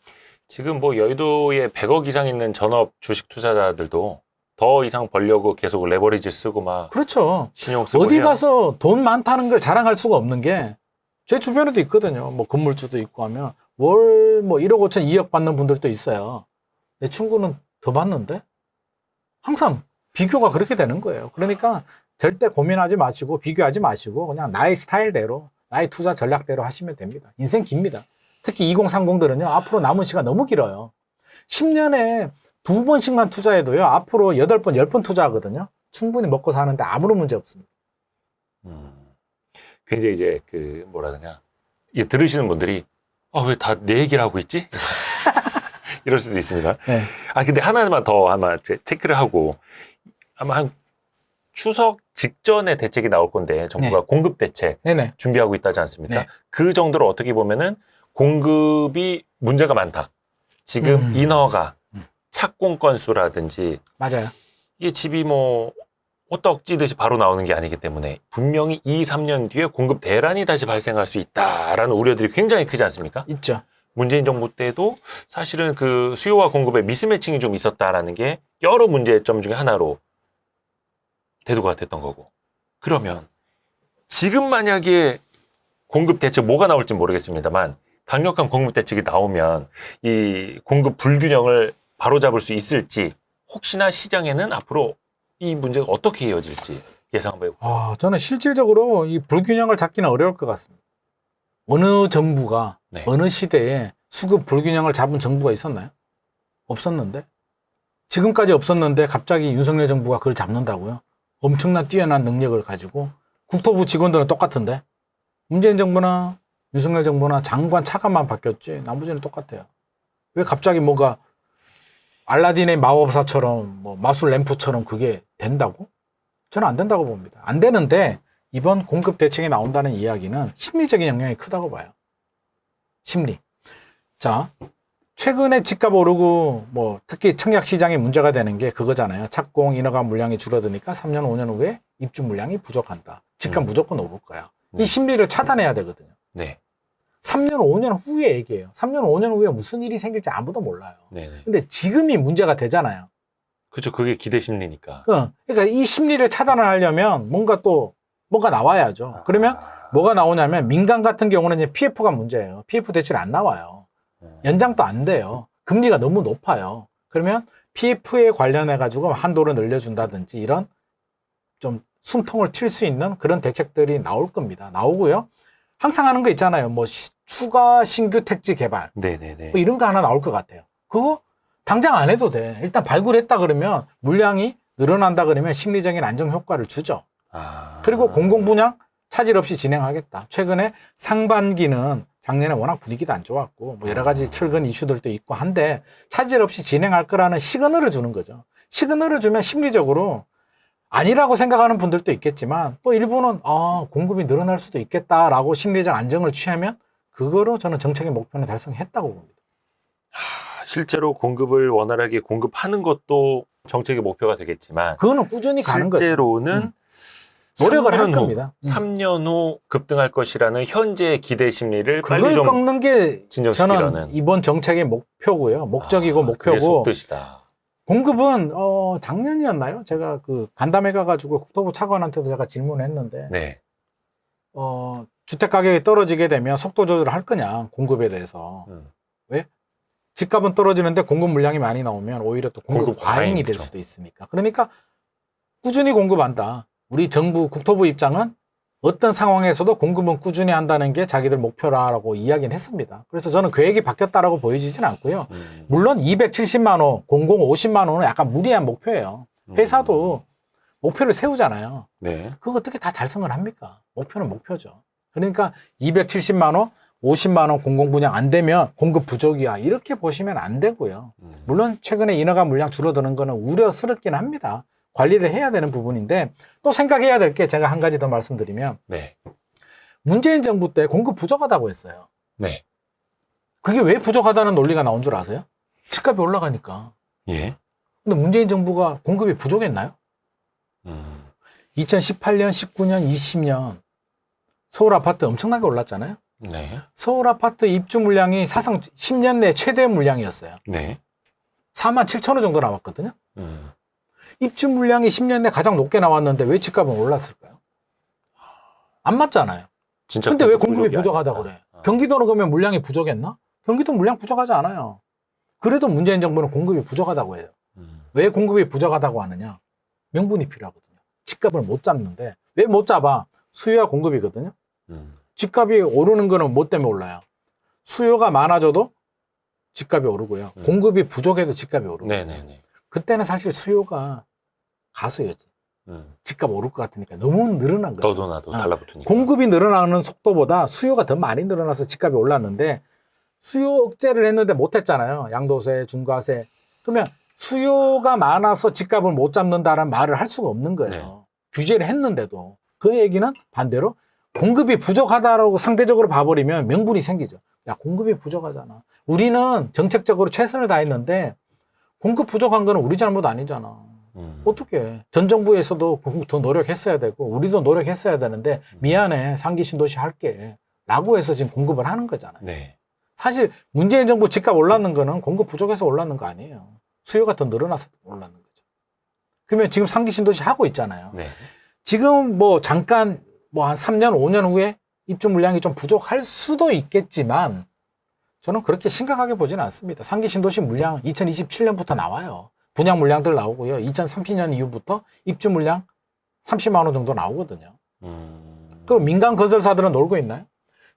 지금 뭐 여의도에 100억 이상 있는 전업 주식 투자자들도 더 이상 벌려고 계속 레버리지 쓰고 막 그렇죠. 신용 쓰고 어디 해요. 가서 돈 많다는 걸 자랑할 수가 없는 게 제 주변에도 있거든요. 뭐 건물주도 있고 하면 월 뭐 1억 5천 2억 받는 분들도 있어요. 내 친구는 더 받는데? 항상 비교가 그렇게 되는 거예요. 그러니까 절대 고민하지 마시고 비교하지 마시고 그냥 나의 스타일대로 나의 투자 전략대로 하시면 됩니다. 인생 깁니다. 특히 2030들은요. 앞으로 남은 시간 너무 길어요. 10년에 2번씩만 투자해도요. 앞으로 8번, 10번 투자하거든요. 충분히 먹고 사는데 아무런 문제 없습니다. 굉장히 이제 그 뭐라 그러냐 이게 들으시는 분들이 왜 다 내 얘기를 하고 있지? 이럴 수도 있습니다. 네. 근데 하나만 더 아마 체크를 하고 아마 한 추석 직전에 대책이 나올 건데 정부가 네. 공급 대책 네네. 준비하고 있다지 않습니까? 네. 그 정도로 어떻게 보면은 공급이 문제가 많다. 지금 인허가, 착공 건수라든지 맞아요. 이게 집이 뭐 호떡 찌듯이 바로 나오는 게 아니기 때문에 분명히 2, 3년 뒤에 공급 대란이 다시 발생할 수 있다라는 우려들이 굉장히 크지 않습니까? 있죠. 문재인 정부 때도 사실은 그 수요와 공급의 미스매칭이 좀 있었다라는 게 여러 문제점 중에 하나로 대두가 됐던 거고. 그러면 지금 만약에 공급 대책 뭐가 나올지 모르겠습니다만 강력한 공급 대책이 나오면 이 공급 불균형을 바로잡을 수 있을지 혹시나 시장에는 앞으로 이 문제가 어떻게 이어질지 예상 한번 해볼까요? 저는 실질적으로 이 불균형을 잡기는 어려울 것 같습니다. 어느 정부가 네. 어느 시대에 수급 불균형을 잡은 정부가 있었나요? 없었는데. 지금까지 없었는데 갑자기 윤석열 정부가 그걸 잡는다고요? 엄청난 뛰어난 능력을 가지고 국토부 직원들은 똑같은데 문재인 정부나 윤석열 정부나 장관 차관만 바뀌었지 나머지는 똑같아요. 왜 갑자기 뭐가 알라딘의 마법사처럼 뭐 마술 램프처럼 그게 된다고? 저는 안 된다고 봅니다. 안 되는데 이번 공급 대책이 나온다는 이야기는 심리적인 영향이 크다고 봐요. 심리. 자, 최근에 집값 오르고 뭐 특히 청약 시장에 문제가 되는 게 그거잖아요. 착공 인허가 물량이 줄어드니까 3년 5년 후에 입주 물량이 부족한다. 집값 무조건 오를 거야. 이 심리를 차단해야 되거든요. 네. 3년 5년 후에 얘기해요. 3년 5년 후에 무슨 일이 생길지 아무도 몰라요. 네네. 근데 지금이 문제가 되잖아요. 그렇죠. 그게 기대 심리니까. 그러니까 이 심리를 차단을 하려면 뭔가 나와야죠. 그러면 뭐가 나오냐면 민간 같은 경우는 이제 PF가 문제예요. PF 대출이 안 나와요. 연장도 안 돼요. 금리가 너무 높아요. 그러면 PF에 관련해 가지고 한도를 늘려준다든지 이런 좀 숨통을 튈 수 있는 그런 대책들이 나올 겁니다. 나오고요. 항상 하는 거 있잖아요. 뭐 추가 신규 택지 개발 네네네. 뭐 이런 거 하나 나올 것 같아요. 그거 당장 안 해도 돼. 일단 발굴했다 그러면 물량이 늘어난다 그러면 심리적인 안정 효과를 주죠. 그리고 공공분양 차질 없이 진행하겠다. 최근에 상반기는 작년에 워낙 분위기도 안 좋았고 뭐 여러 가지 철근 이슈들도 있고 한데 차질 없이 진행할 거라는 시그널을 주는 거죠. 시그널을 주면 심리적으로 아니라고 생각하는 분들도 있겠지만 또 일부는 공급이 늘어날 수도 있겠다라고 심리적 안정을 취하면 그거로 저는 정책의 목표는 달성했다고 봅니다. 실제로 공급을 원활하게 공급하는 것도 정책의 목표가 되겠지만 그거는 꾸준히 가는 거죠. 실제로는 노력을 할 3년 후, 겁니다. 3년 후 급등할 것이라는 현재의 기대 심리를 그걸 빨리 좀 꺾는 게 진정시키려는. 저는 이번 정책의 목표고요. 목적이고 그게 목표고. 속뜻이다. 공급은 작년이었나요? 제가 그 간담회 가가지고 국토부 차관한테도 제가 질문했는데 네. 주택 가격이 떨어지게 되면 속도 조절을 할 거냐 공급에 대해서. 왜? 집값은 떨어지는데 공급 물량이 많이 나오면 오히려 또 공급 과잉이 될 수도 있으니까. 그러니까 꾸준히 공급한다. 우리 정부 국토부 입장은 어떤 상황에서도 공급은 꾸준히 한다는 게 자기들 목표라고 이야기는 했습니다. 그래서 저는 계획이 바뀌었다라고 보여지진 않고요. 물론 270만 호, 공공 50만 호는 약간 무리한 목표예요. 회사도 목표를 세우잖아요. 네. 그거 어떻게 다 달성을 합니까? 목표는 목표죠. 그러니까 270만 호, 50만 원 공공 분양 안 되면 공급 부족이야. 이렇게 보시면 안 되고요. 물론 최근에 인허가 물량 줄어드는 거는 우려스럽긴 합니다. 관리를 해야 되는 부분인데 또 생각해야 될 게 제가 한 가지 더 말씀드리면 네. 문재인 정부 때 공급 부족하다고 했어요. 네. 그게 왜 부족하다는 논리가 나온 줄 아세요? 집값이 올라가니까. 예. 근데 문재인 정부가 공급이 부족했나요? 2018년, 19년, 20년 서울 아파트 엄청나게 올랐잖아요. 네. 서울 아파트 입주 물량이 사상 10년 내 최대 물량이었어요. 네. 4만 7천 호 정도 나왔거든요. 입주 물량이 10년 내 가장 높게 나왔는데 왜 집값은 올랐을까요? 안 맞잖아요. 진짜. 근데 왜 공급 공급이 부족이 부족하다고 아니었다. 그래? 경기도는 그러면 물량이 부족했나? 경기도 물량 부족하지 않아요. 그래도 문재인 정부는 공급이 부족하다고 해요. 왜 공급이 부족하다고 하느냐? 명분이 필요하거든요. 집값을 못 잡는데 왜 못 잡아? 수요와 공급이거든요. 집값이 오르는 거는 뭐 때문에 올라요? 수요가 많아져도 집값이 오르고요. 공급이 부족해도 집값이 오르고. 네네네. 그때는 사실 수요가 가수였지. 집값 오를 것 같으니까 너무 늘어난 거죠. 너도 나도 달라붙으니까. 공급이 늘어나는 속도보다 수요가 더 많이 늘어나서 집값이 올랐는데 수요 억제를 했는데 못했잖아요. 양도세, 중과세. 그러면 수요가 많아서 집값을 못 잡는다는 말을 할 수가 없는 거예요. 네. 규제를 했는데도. 그 얘기는 반대로 공급이 부족하다라고 상대적으로 봐버리면 명분이 생기죠. 야, 공급이 부족하잖아. 우리는 정책적으로 최선을 다했는데 공급 부족한 거는 우리 잘못 아니잖아. 어떻게? 전 정부에서도 더 노력했어야 되고 우리도 노력했어야 되는데 미안해, 상기 신도시 할게 라고 해서 지금 공급을 하는 거잖아요. 네. 사실 문재인 정부 집값 올랐는 거는 공급 부족해서 올랐는 거 아니에요. 수요가 더 늘어나서 올랐는 거죠. 그러면 지금 상기 신도시 하고 있잖아요. 네. 지금 뭐 잠깐 뭐 한 3년, 5년 후에 입주 물량이 좀 부족할 수도 있겠지만 저는 그렇게 심각하게 보지는 않습니다. 상기 신도시 물량 2027년부터 나와요. 분양 물량들 나오고요. 2030년 이후부터 입주 물량 30만 원 정도 나오거든요. 그럼 민간 건설사들은 놀고 있나요?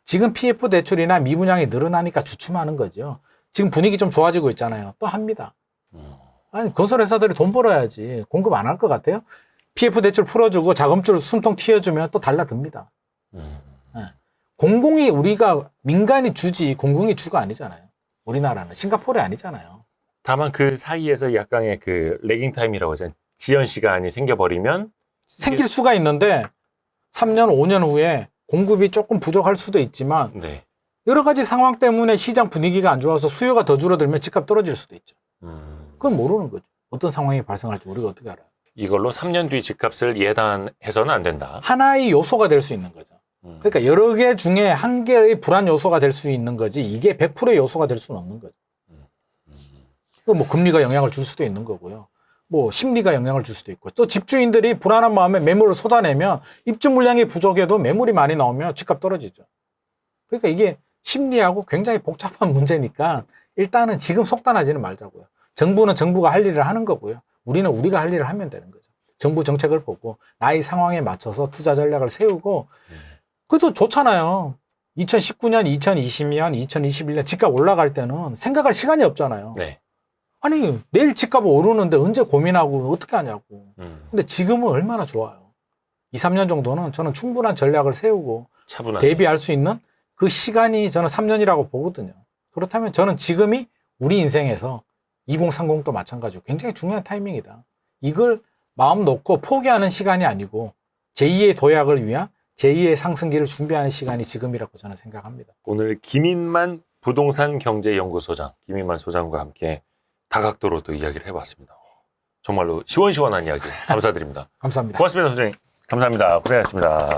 지금 PF 대출이나 미분양이 늘어나니까 주춤하는 거죠. 지금 분위기 좀 좋아지고 있잖아요. 또 합니다. 아니, 건설회사들이 돈 벌어야지. 공급 안 할 것 같아요? PF 대출 풀어주고 자금줄 숨통 튀어주면 또 달라듭니다. 공공이 우리가 민간이 주지 공공이 주가 아니잖아요. 우리나라는 싱가포르 아니잖아요. 다만 그 사이에서 약간의 그 레깅 타임이라고 하죠. 지연 시간이 생겨버리면 생길 수가 있는데 3년, 5년 후에 공급이 조금 부족할 수도 있지만 네. 여러 가지 상황 때문에 시장 분위기가 안 좋아서 수요가 더 줄어들면 집값 떨어질 수도 있죠. 그건 모르는 거죠. 어떤 상황이 발생할지 우리가 어떻게 알아요? 이걸로 3년 뒤 집값을 예단해서는 안 된다. 하나의 요소가 될 수 있는 거죠. 그러니까 여러 개 중에 한 개의 불안 요소가 될 수 있는 거지 이게 100%의 요소가 될 수는 없는 거죠. 뭐 금리가 영향을 줄 수도 있는 거고요. 뭐 심리가 영향을 줄 수도 있고 또 집주인들이 불안한 마음에 매물을 쏟아내면 입주 물량이 부족해도 매물이 많이 나오면 집값 떨어지죠. 그러니까 이게 심리하고 굉장히 복잡한 문제니까 일단은 지금 속단하지는 말자고요. 정부는 정부가 할 일을 하는 거고요. 우리는 우리가 할 일을 하면 되는 거죠. 정부 정책을 보고 나의 상황에 맞춰서 투자 전략을 세우고 그래서 좋잖아요. 2019년, 2020년, 2021년 집값 올라갈 때는 생각할 시간이 없잖아요. 네. 아니 내일 집값 오르는데 언제 고민하고 어떻게 하냐고. 근데 지금은 얼마나 좋아요. 2, 3년 정도는 저는 충분한 전략을 세우고 차분하게 대비할 수 있는 그 시간이 저는 3년이라고 보거든요. 그렇다면 저는 지금이 우리 인생에서 2030도 마찬가지고 굉장히 중요한 타이밍이다. 이걸 마음 놓고 포기하는 시간이 아니고 제2의 도약을 위한 제2의 상승기를 준비하는 시간이 지금이라고 저는 생각합니다. 오늘 김인만 부동산경제연구소장 김인만 소장과 함께 다각도로 또 이야기를 해봤습니다. 정말로 시원시원한 이야기 감사드립니다. 감사합니다. 고맙습니다, 소장님. 감사합니다. 고생하셨습니다.